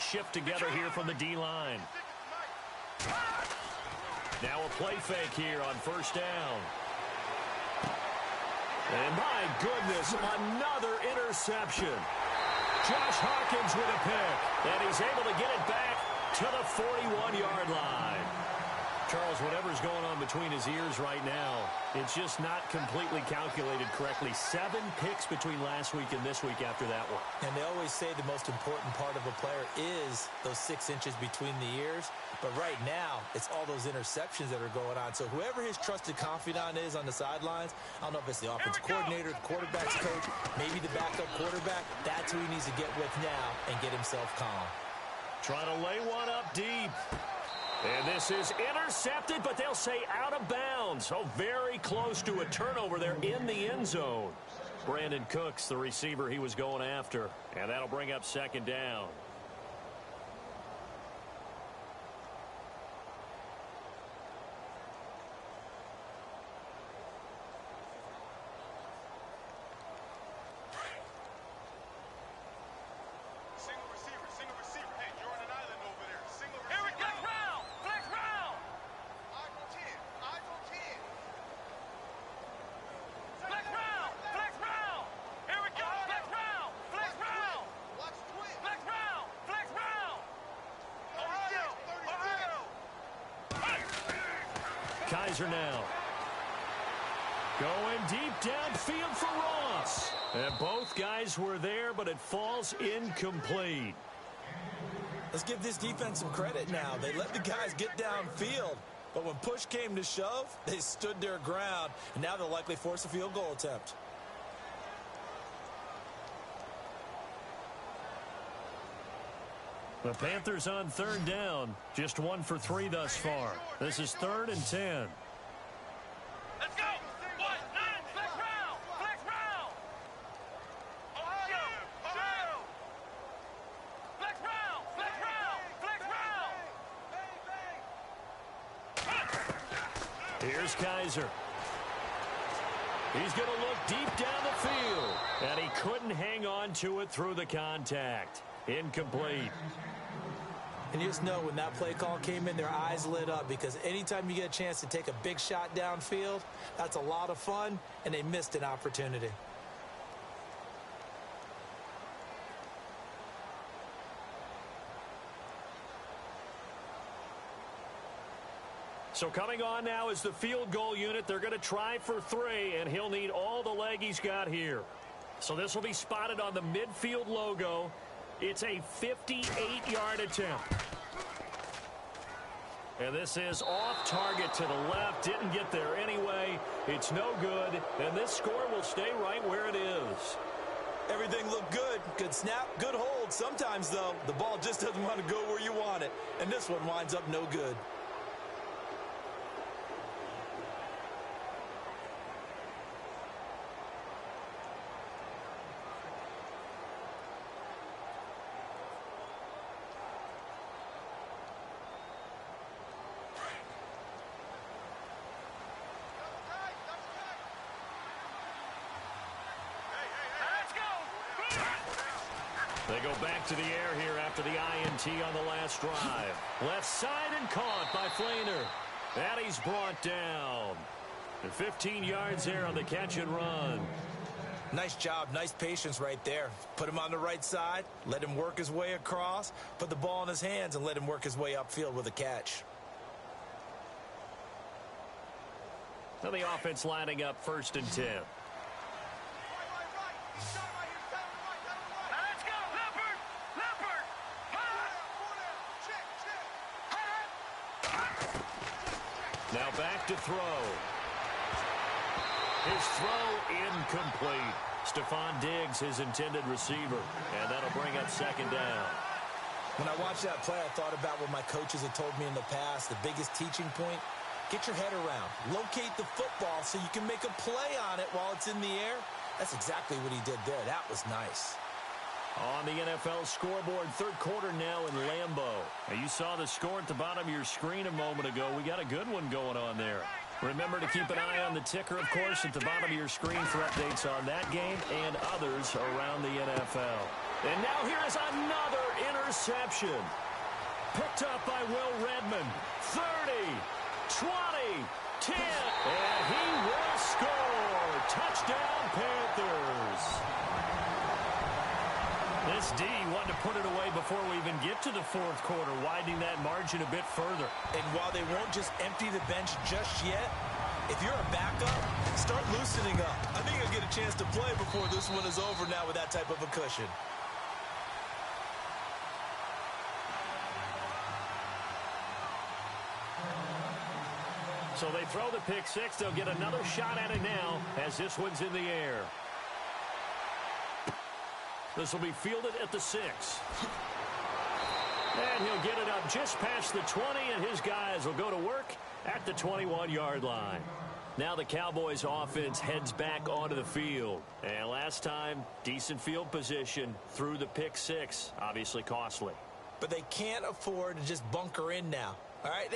Shift together here from the D-line. Now a play fake here on 1st down. And my goodness, another interception. Josh Hawkins with a pick. And he's able to get it back to the 41-yard line. Charles, whatever's going on between his ears right now, it's just not completely calculated correctly. 7 picks between last week and this week after that one.
And they always say the most important part of a player is those 6 inches between the ears. But right now, it's all those interceptions that are going on. So whoever his trusted confidant is on the sidelines, I don't know if it's the offensive coordinator, the quarterback's coach, maybe the backup quarterback, that's who he needs to get with now and get himself calm.
Trying to lay one up deep. And this is intercepted, but they'll say out of bounds. So very close to a turnover there in the end zone. Brandon Cooks, the receiver he was going after. And that'll bring up 2nd down. Kaiser now. Going deep downfield for Ross. And both guys were there, but it falls incomplete.
Let's give this defense some credit now. They let the guys get downfield. But when push came to shove, they stood their ground. And now they'll likely force a field goal attempt.
The Panthers on 3rd down. Just 1 for 3 thus far. This is 3rd and 10.
Let's go! 1, 9, flex round! Flex round! Ohio! Ohio! Flex round! Flex round! Flex round!
Here's Kaiser. He's going to look deep down the field. And he couldn't hang on to it through the contact. Incomplete.
And you just know when that play call came in, their eyes lit up because anytime you get a chance to take a big shot downfield, that's a lot of fun, and they missed an opportunity.
So coming on now is the field goal unit. They're going to try for 3, and he'll need all the leg he's got here. So this will be spotted on the midfield logo. It's a 58-yard attempt. And this is off target to the left. Didn't get there anyway. It's no good. And this score will stay right where it is.
Everything looked good. Good snap, good hold. Sometimes, though, the ball just doesn't want to go where you want it. And this one winds up no good.
They go back to the air here after the INT on the last drive. Left side and caught by Flainer. And he's brought down. And 15 yards there on the catch and run.
Nice job, nice patience right there. Put him on the right side, let him work his way across, put the ball in his hands, and let him work his way upfield with a catch.
Now the offense lining up 1st and 10. Now back to throw. His throw incomplete. Stephon Diggs, his intended receiver. And that'll bring up 2nd down.
When I watched that play, I thought about what my coaches had told me in the past. The biggest teaching point, get your head around. Locate the football so you can make a play on it while it's in the air. That's exactly what he did there. That was nice.
On the NFL scoreboard, 3rd quarter now in Lambeau. Now you saw the score at the bottom of your screen a moment ago. We got a good one going on there. Remember to keep an eye on the ticker, of course, at the bottom of your screen for updates on that game and others around the NFL. And now here is another interception. Picked up by Will Redmond. 30, 20, 10, and he will score. Touchdown, Panthers. This D wanted to put it away before we even get to the fourth quarter, widening that margin a bit further.
And while they won't just empty the bench just yet, if you're a backup, start loosening up. I think you'll get a chance to play before this one is over now with that type of a cushion.
So they throw the pick six. They'll get another shot at it now as this one's in the air. This will be fielded at the 6. And he'll get it up just past the 20, and his guys will go to work at the 21-yard line. Now the Cowboys offense heads back onto the field. And last time, decent field position through the pick six. Obviously costly.
But they can't afford to just bunker in now. All right,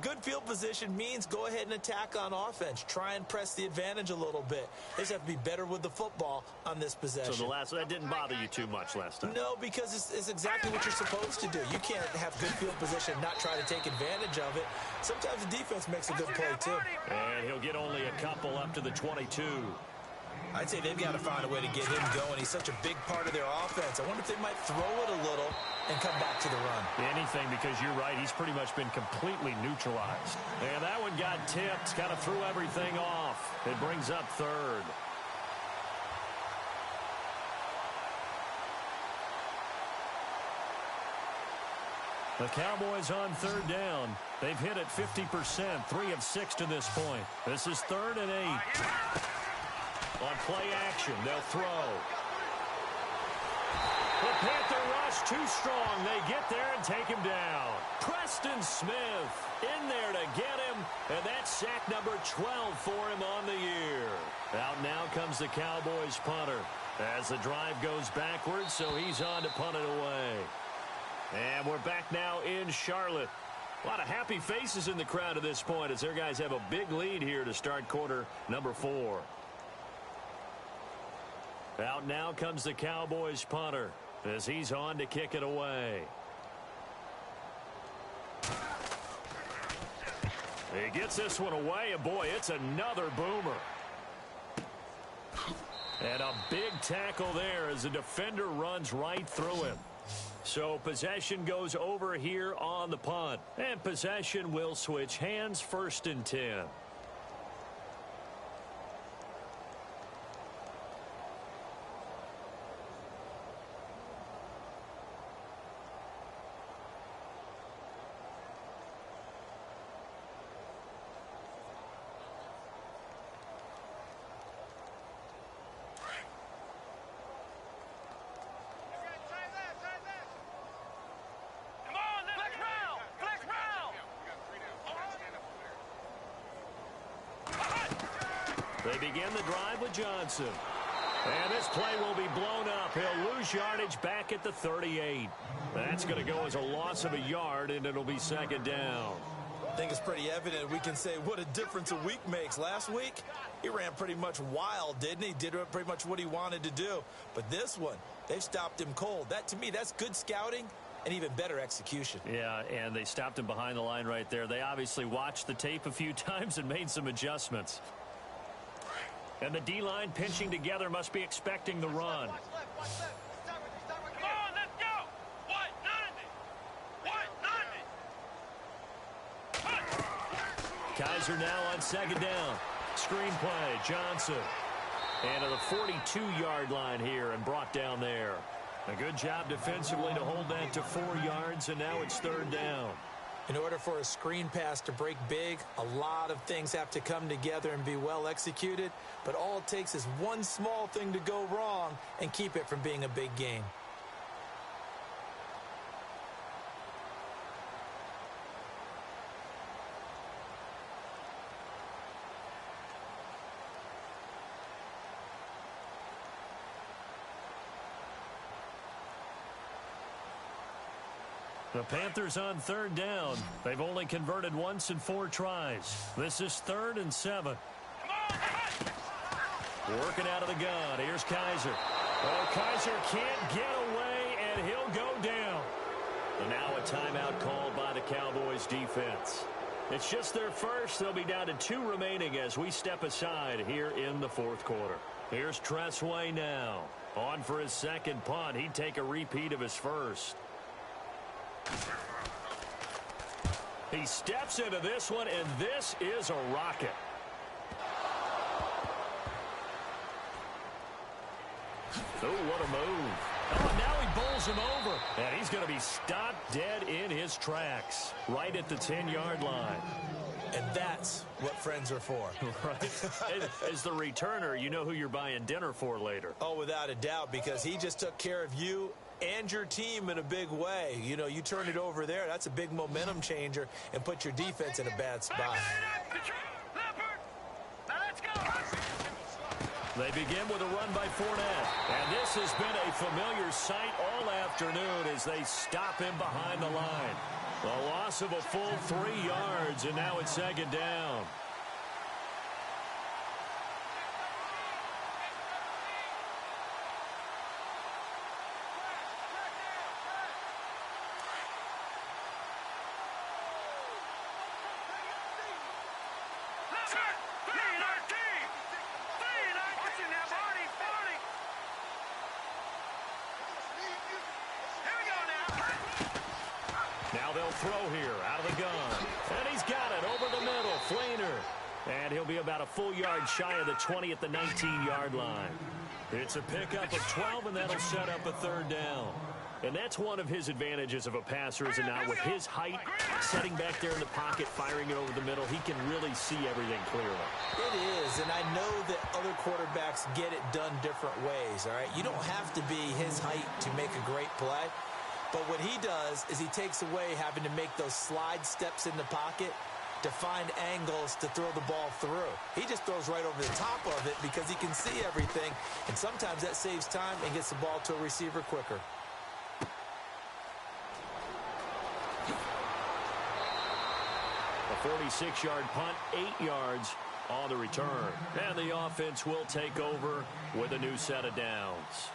good field position means go ahead and attack on offense. Try and press the advantage a little bit. They just have to be better with the football on this possession.
So that didn't bother you too much last time?
No, because it's exactly what you're supposed to do. You can't have good field position and not try to take advantage of it. Sometimes the defense makes a good play, too.
And he'll get only a couple up to the 22.
I'd say they've got to find a way to get him going. He's such a big part of their offense. I wonder if they might throw it a little and come back to the run.
Anything, because you're right. He's pretty much been completely neutralized. And that one got tipped. Kind of threw everything off. It brings up third. The Cowboys on third down. They've hit it 50%, 3 of 6 to this point. This is 3rd and 8. On play action, they'll throw. The Panther rush too strong. They get there and take him down. Preston Smith in there to get him, and that's sack number 12 for him on the year. Out now comes the Cowboys punter as the drive goes backwards, so he's on to punt it away. And we're back now in Charlotte. A lot of happy faces in the crowd at this point as their guys have a big lead here to start quarter number 4. Out now comes the Cowboys punter as he's on to kick it away. He gets this one away, and boy, it's another boomer. And a big tackle there as the defender runs right through him. So possession goes over here on the punt. And possession will switch hands, 1st and 10. They begin the drive with Johnson. And this play will be blown up. He'll lose yardage back at the 38. That's going to go as a loss of a yard, and it'll be 2nd down.
I think it's pretty evident. We can say what a difference a week makes. Last week, he ran pretty much wild, didn't he? Did pretty much what he wanted to do. But this one, they've stopped him cold. That, to me, that's good scouting and even better execution.
Yeah, and they stopped him behind the line right there. They obviously watched the tape a few times and made some adjustments. And the D-line pinching together must be expecting the run.
Come on, let's go!
Kaiser now on 2nd down. Screen play, Johnson. And to the 42-yard line here and brought down there. A good job defensively to hold that to 4 yards, and now it's 3rd down.
In order for a screen pass to break big, a lot of things have to come together and be well executed. But all it takes is one small thing to go wrong and keep it from being a big game.
The Panthers on 3rd down. They've only converted once in 4 tries. This is 3rd and 7. Working out of the gun. Here's Kaiser. Oh, Kaiser can't get away, and he'll go down. And now a timeout called by the Cowboys defense. It's just their first. They'll be down to 2 remaining as we step aside here in the 4th quarter. Here's Tressway now. On for his second punt. He'd take a repeat of his first. He steps into this one, and this is a rocket. Oh, what a move. Oh, and now he bowls him over. And he's going to be stopped dead in his tracks. Right at the 10-yard line.
And that's what friends are for.
Right? As the returner, you know who you're buying dinner for later.
Oh, without a doubt, because he just took care of you and your team in a big way. You know, you turn it over there, that's a big momentum changer, and put your defense in a bad spot.
They begin with a run by Fournette. And this has been a familiar sight all afternoon as they stop him behind the line. A loss of a full 3 yards, and now it's second down. Now they'll throw here out of the gun. And he's got it over the middle. Fleener. And he'll be about a full yard shy of the 20 at the 19-yard line. It's a pickup of 12, and that'll set up a third down. And that's one of his advantages of a passer, is now with his height, setting back there in the pocket, firing it over the middle, he can really see everything clearly.
It is, and I know that other quarterbacks get it done different ways, all right? You don't have to be his height to make a great play. But what he does is he takes away having to make those slide steps in the pocket to find angles to throw the ball through. He just throws right over the top of it because he can see everything, and sometimes that saves time and gets the ball to a receiver quicker.
A 46-yard punt, 8 yards on the return. And the offense will take over with a new set of downs.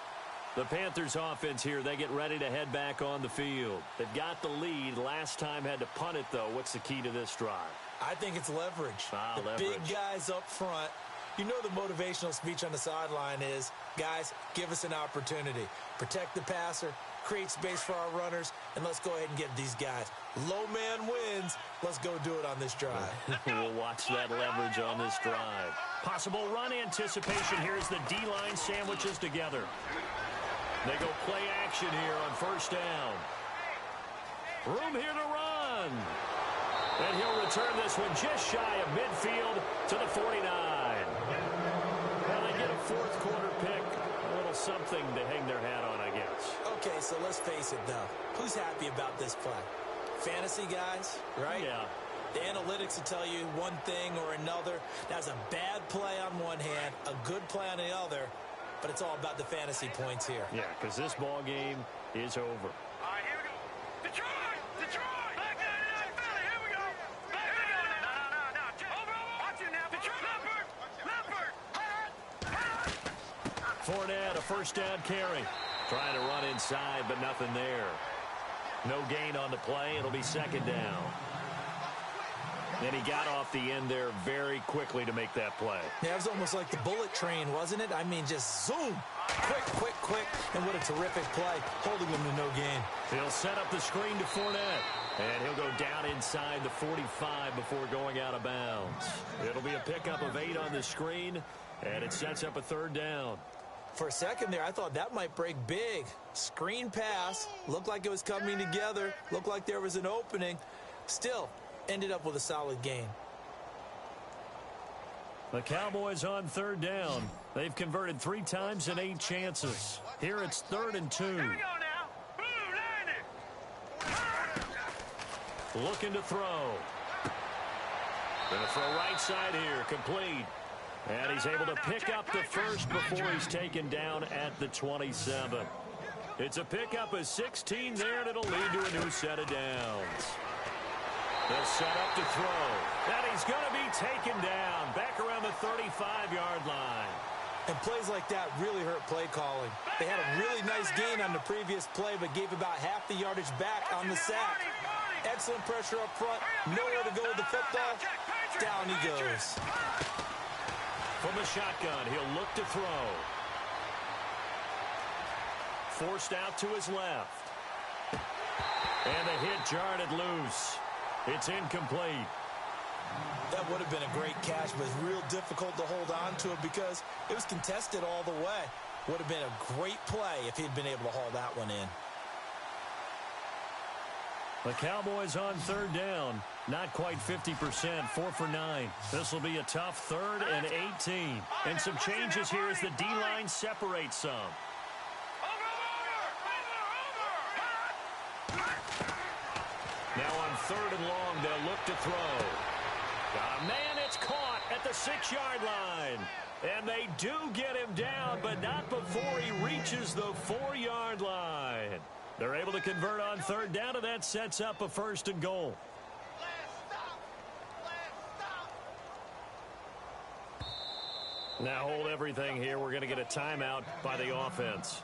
The Panthers offense here, they get ready to head back on the field. They've got the lead. Last time had to punt it, though. What's the key to this drive?
I think it's leverage.
Leverage.
Big guys up front. You know the motivational speech on the sideline is, guys, give us an opportunity. Protect the passer, create space for our runners, and let's go ahead and get these guys. Low man wins. Let's go do it on this drive.
We'll watch that leverage on this drive. Possible run anticipation. Here's the D-line sandwiches together. They go play action here on first down. Room here to run. And he'll return this one just shy of midfield to the 49. Well, they get a fourth quarter pick. A little something to hang their hat on, I guess.
Okay, so let's face it, though. Who's happy about this play? Fantasy guys, right?
Yeah.
The analytics will tell you one thing or another. That's a bad play on one hand, a good play on the other. But it's all about the fantasy points here.
Yeah, because this ball game is over.
All right, here we go. Detroit! Detroit! Back there, Philly, here we go. Back there. No. Over. Watch it now. Detroit. Leopard.
Fournette, a first down carry. Trying to run inside, but nothing there. No gain on the play. It'll be second down. And he got off the end there very quickly to make that play.
Yeah, it was almost like the bullet train, wasn't it? I mean, just zoom. Quick. And what a terrific play, holding him to no gain.
He'll set up the screen to Fournette. And he'll go down inside the 45 before going out of bounds. It'll be a pickup of 8 on the screen, and it sets up a third down.
For a second there, I thought that might break big. Screen pass. Looked like it was coming together. Looked like there was an opening. Still, ended up with a solid gain.
The Cowboys on third down. They've converted 3 times in 8 chances. Here it's 3rd and 2.
Here we go now. Blue landed.
Looking to throw. Going to throw right side here. Complete. And he's able to pick up the first before he's taken down at the 27. It's a pickup of 16 there, and it'll lead to a new set of downs. They'll set up to throw. And he's going to be taken down back around the 35-yard line.
And plays like that really hurt play calling. They had a really nice gain on the previous play, but gave about half the yardage back on the sack. Excellent pressure up front. Nowhere to go with the football. Down he goes.
From the shotgun, he'll look to throw. Forced out to his left. And the hit jarred it loose. It's incomplete.
That would have been a great catch, but it's real difficult to hold on to it because it was contested all the way. Would have been a great play if he'd been able to haul that one in.
The Cowboys on third down. Not quite 50%, 4 for 9. This will be a tough 3rd and 18. And some changes here as the D-line separates some. Now on 3rd and long, they'll look to throw. Man, it's caught at the 6-yard line. And they do get him down, but not before he reaches the 4-yard line. They're able to convert on 3rd down, and that sets up a 1st and goal. Now hold everything here. We're going to get a timeout by the offense.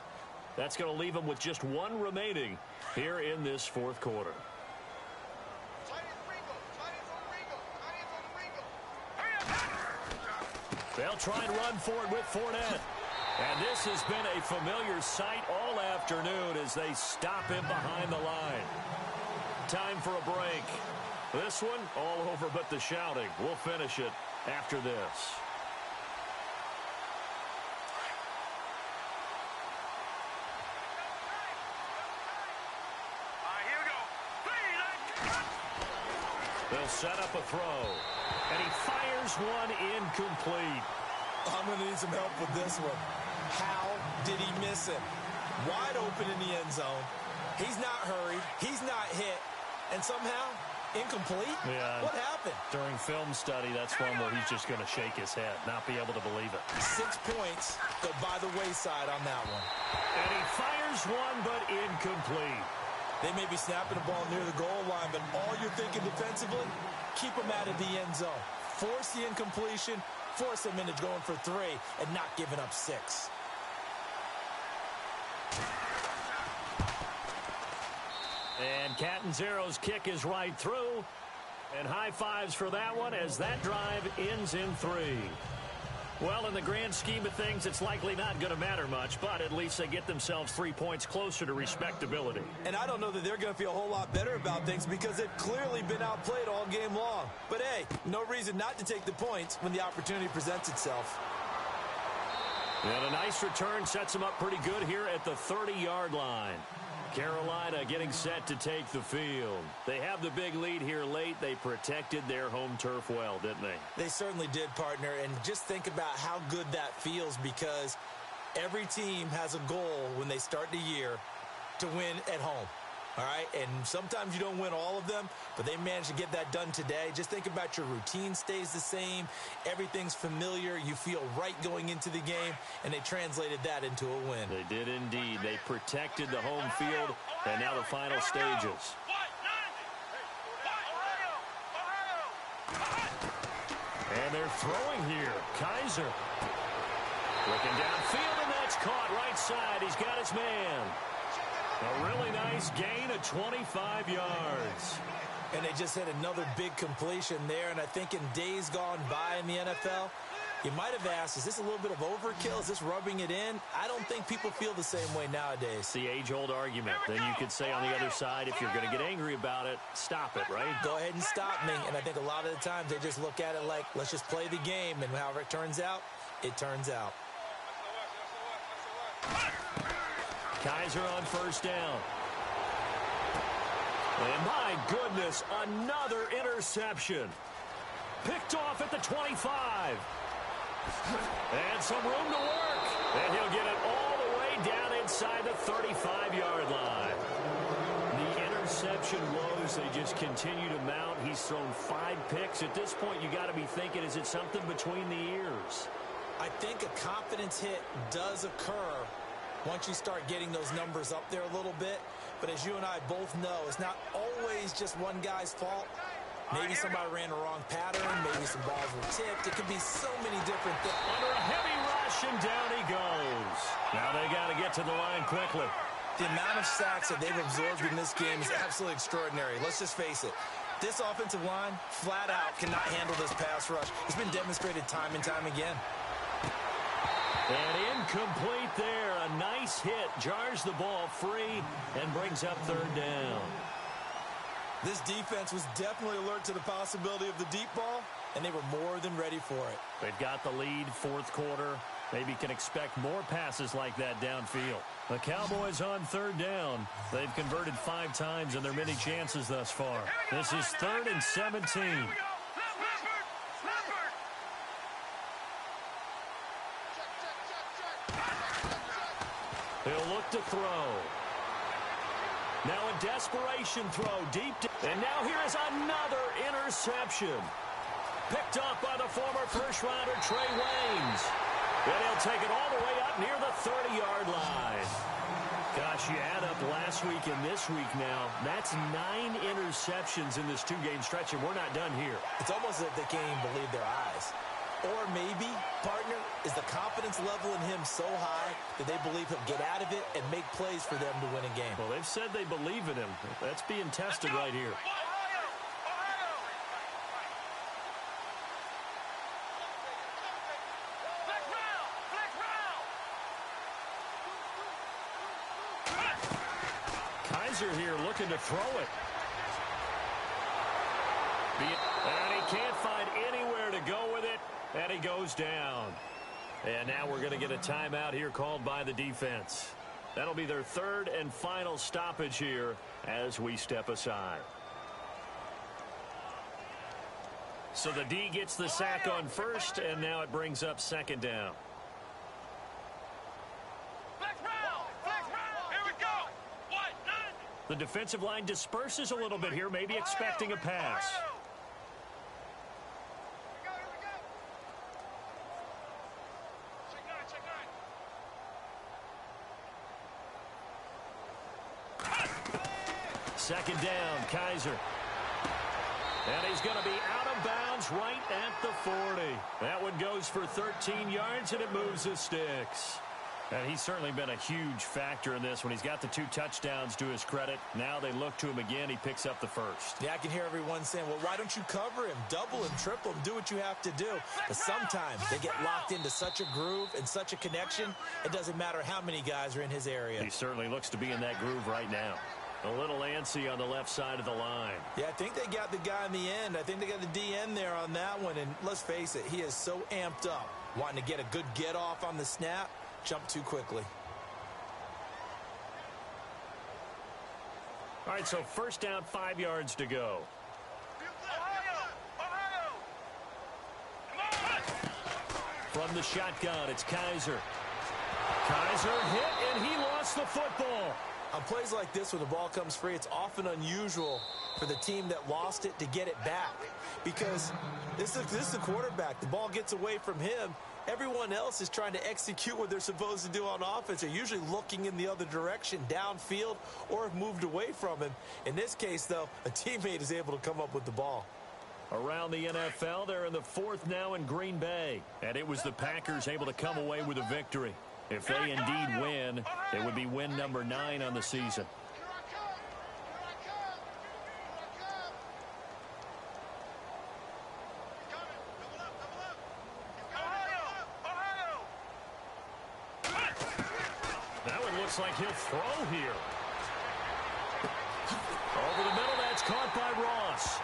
That's going to leave them with just 1 remaining here in this 4th quarter. They'll try and run for it with Fournette. And this has been a familiar sight all afternoon as they stop him behind the line. Time for a break. This one all over but the shouting. We'll finish it after this. They'll set up a throw. And he fires one incomplete.
I'm going to need some help with this one. How did he miss him? Wide open in the end zone. He's not hurried. He's not hit. And somehow, incomplete?
Yeah.
What happened?
During film study, that's one where he's just going to shake his head, not be able to believe it.
6 points go by the wayside on that one.
And he fires one, but incomplete.
They may be snapping the ball near the goal line, but all you're thinking defensively, keep them out of the end zone. Force the incompletion, force them into going for 3, and not giving up 6.
And Catanzaro's kick is right through. And high fives for that one as that drive ends in 3. Well, in the grand scheme of things, it's likely not going to matter much, but at least they get themselves 3 points closer to respectability.
And I don't know that they're going to feel a whole lot better about things because they've clearly been outplayed all game long. But hey, no reason not to take the points when the opportunity presents itself.
And a nice return sets them up pretty good here at the 30-yard line. Carolina getting set to take the field. They have the big lead here late. They protected their home turf well, didn't they?
They certainly did, partner. And just think about how good that feels because every team has a goal when they start the year to win at home. All right, and sometimes you don't win all of them, but they managed to get that done today. Just think about your routine stays the same. Everything's familiar. You feel right going into the game, and they translated that into a win.
They did indeed. They protected the home field, and now the final stages. And they're throwing here. Kaiser. Looking downfield, and that's caught right side. He's got his man. A really nice gain of 25 yards.
And they just had another big completion there. And I think in days gone by in the NFL, you might have asked, is this a little bit of overkill? Is this rubbing it in? I don't think people feel the same way nowadays.
It's the age-old argument. Then you could say on the other side, if you're going to get angry about it, stop it, right?
Go ahead and stop me. And I think a lot of the times they just look at it like, let's just play the game. And however it turns out, it turns out.
Kaiser on first down. And my goodness, another interception. Picked off at the 25. And some room to work. And he'll get it all the way down inside the 35-yard line. The interception woes, they just continue to mount. He's thrown 5 picks. At this point, you got to be thinking, is it something between the ears?
I think a confidence hit does occur once you start getting those numbers up there a little bit. But as you and I both know, it's not always just one guy's fault. Maybe somebody ran the wrong pattern. Maybe some balls were tipped. It could be so many different things.
Under a heavy rush, and down he goes. Now they got to get to the line quickly.
The amount of sacks that they've absorbed in this game is absolutely extraordinary. Let's just face it. This offensive line, flat out, cannot handle this pass rush. It's been demonstrated time and time again.
And incomplete there. A nice hit. Jars the ball free and brings up third down.
This defense was definitely alert to the possibility of the deep ball, and they were more than ready for it.
They've got the lead, fourth quarter. Maybe can expect more passes like that downfield. The Cowboys on third down. They've converted 5 times in their many chances thus far. This is 3rd and 17. He'll look to throw. Now a desperation throw deep. And now here is another interception. Picked off by the former first-rounder Trey Waynes. And he'll take it all the way up near the 30-yard line. Gosh, you add up last week and this week now. That's 9 interceptions in this 2-game stretch, and we're not done here.
It's almost as if they can't even believe their eyes. Or maybe, partner, is the confidence level in him so high that they believe he'll get out of it and make plays for them to win a game.
Well, they've said they believe in him. That's being tested right here. Kaiser here looking to throw it. And he can't find anywhere to go with it. And he goes down. And now we're going to get a timeout here called by the defense. That'll be their 3rd and final stoppage here as we step aside. So the D gets the sack on first, and now it brings up 2nd down. The defensive line disperses a little bit here, maybe expecting a pass. Second down, Kaiser. And he's going to be out of bounds right at the 40. That one goes for 13 yards, and it moves the sticks. And he's certainly been a huge factor in this when he's got the 2 touchdowns to his credit. Now they look to him again. He picks up the first.
Yeah, I can hear everyone saying, well, why don't you cover him? Double him, triple him, do what you have to do. But sometimes they get locked into such a groove and such a connection, it doesn't matter how many guys are in his area.
He certainly looks to be in that groove right now. A little antsy on the left side of the line.
Yeah, I think they got the guy in the end. I think they got the DN there on that one. And let's face it, he is so amped up, wanting to get a good get off on the snap. Jump too quickly.
All right, so first down, 5 yards to go. From the shotgun, it's Kaiser. Kaiser hit, and he lost the football.
On plays like this where the ball comes free, it's often unusual for the team that lost it to get it back. Because this is the quarterback. The ball gets away from him. Everyone else is trying to execute what they're supposed to do on offense. They're usually looking in the other direction, downfield, or have moved away from him. In this case, though, a teammate is able to come up with the ball.
Around the NFL, they're in the 4th now in Green Bay. And it was the Packers able to come away with a victory. If they indeed win, it would be win number 9 on the season. That one looks like he'll throw here. Over the middle, that's caught by Ross.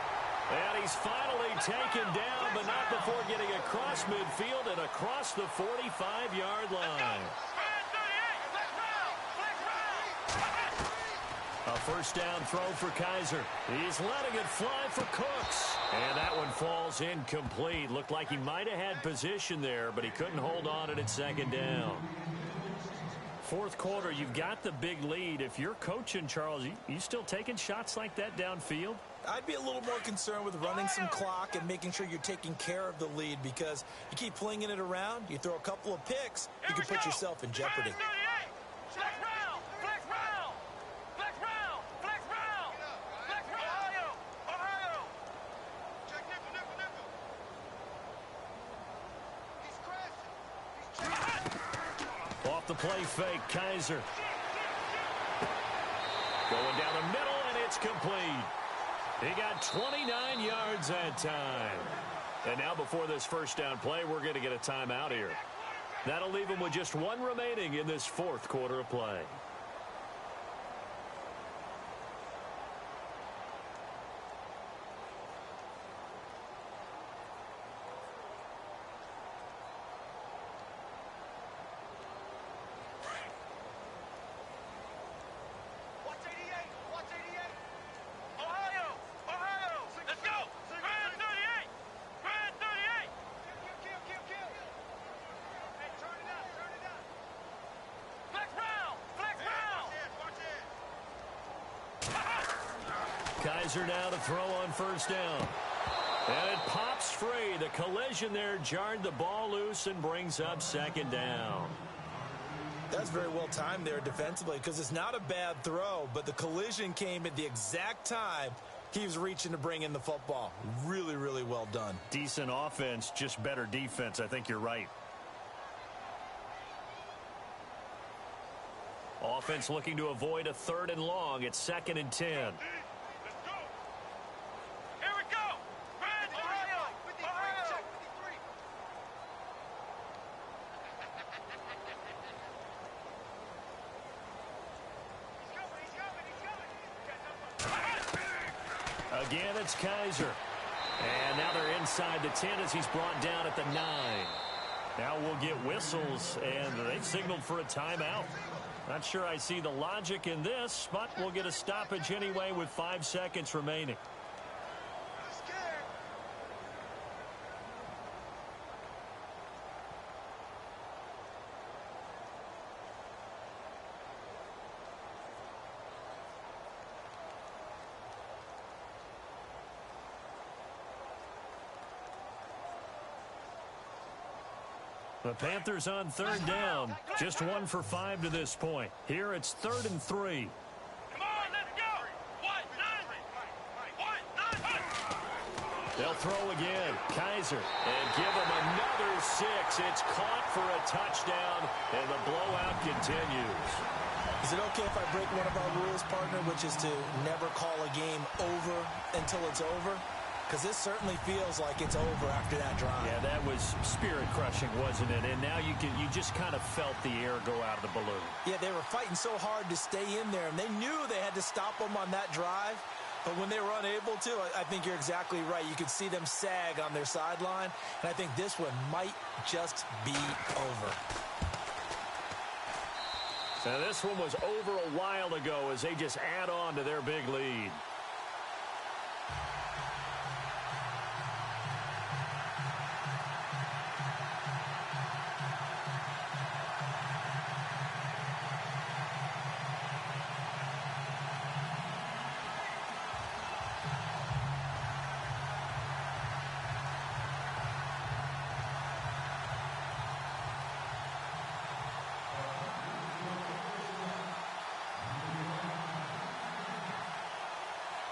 And he's finally taken down, but not before getting across midfield and across the 45-yard line. A first down throw for Kaiser. He's letting it fly for Cooks. And that one falls incomplete. Looked like he might have had position there, but he couldn't hold on at 2nd down. 4th quarter, you've got the big lead. If you're coaching, Charles, you still taking shots like that downfield?
I'd be a little more concerned with running some clock and making sure you're taking care of the lead, because you keep flinging it around, you throw a couple of picks, you can put yourself in jeopardy.
Off the play fake, Kaiser. Going down the middle, and it's complete. He got 29 yards that time. And now before this first down play, we're going to get a timeout here. That'll leave them with just one remaining in this fourth quarter of play. Kaiser now to throw on first down. And it pops free. The collision there jarred the ball loose and brings up second down.
That's very well timed there defensively because it's not a bad throw, but the collision came at the exact time he was reaching to bring in the football. Really, really well done.
Decent offense, just better defense. I think you're right. Offense looking to avoid a 3rd and long. It's 2nd and 10. Again, it's Kaiser. And now they're inside the 10 as he's brought down at the 9. Now we'll get whistles, and they've signaled for a timeout. Not sure I see the logic in this, but we'll get a stoppage anyway with 5 seconds remaining. The Panthers on 3rd down. Just 1 for 5 to this point. Here it's 3rd and 3.
Come on, let's go. 1-9.
They'll throw again. Kaiser. And give him another 6. It's caught for a touchdown, and the blowout continues.
Is it okay if I break one of our rules, partner, which is to never call a game over until it's over? Because this certainly feels like it's over after that drive.
Yeah, that was spirit-crushing, wasn't it? And now you just kind of felt the air go out of the balloon.
Yeah, they were fighting so hard to stay in there, and they knew they had to stop them on that drive. But when they were unable to, I think you're exactly right. You could see them sag on their sideline, and I think this one might just be over.
So this one was over a while ago as they just add on to their big lead.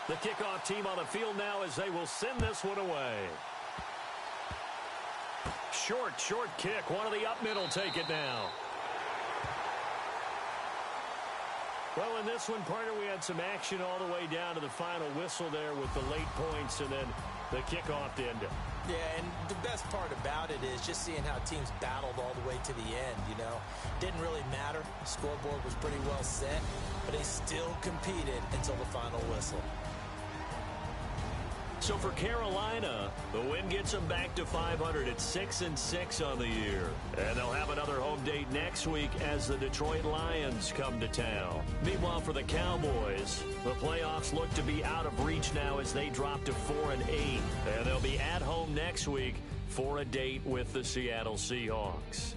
The kickoff team on the field now as they will send this one away. Short kick. One of the up middle take it now. Well, in this one, partner, we had some action all the way down to the final whistle there with the late points and then the kickoff to end it.
Yeah, and the best part about it is just seeing how teams battled all the way to the end, you know. Didn't really matter. The scoreboard was pretty well set, but they still competed until the final whistle.
So for Carolina, the win gets them back to 500 at 6-6 on the year. And they'll have another home date next week as the Detroit Lions come to town. Meanwhile, for the Cowboys, the playoffs look to be out of reach now as they drop to 4-8. And they'll be at home next week for a date with the Seattle Seahawks.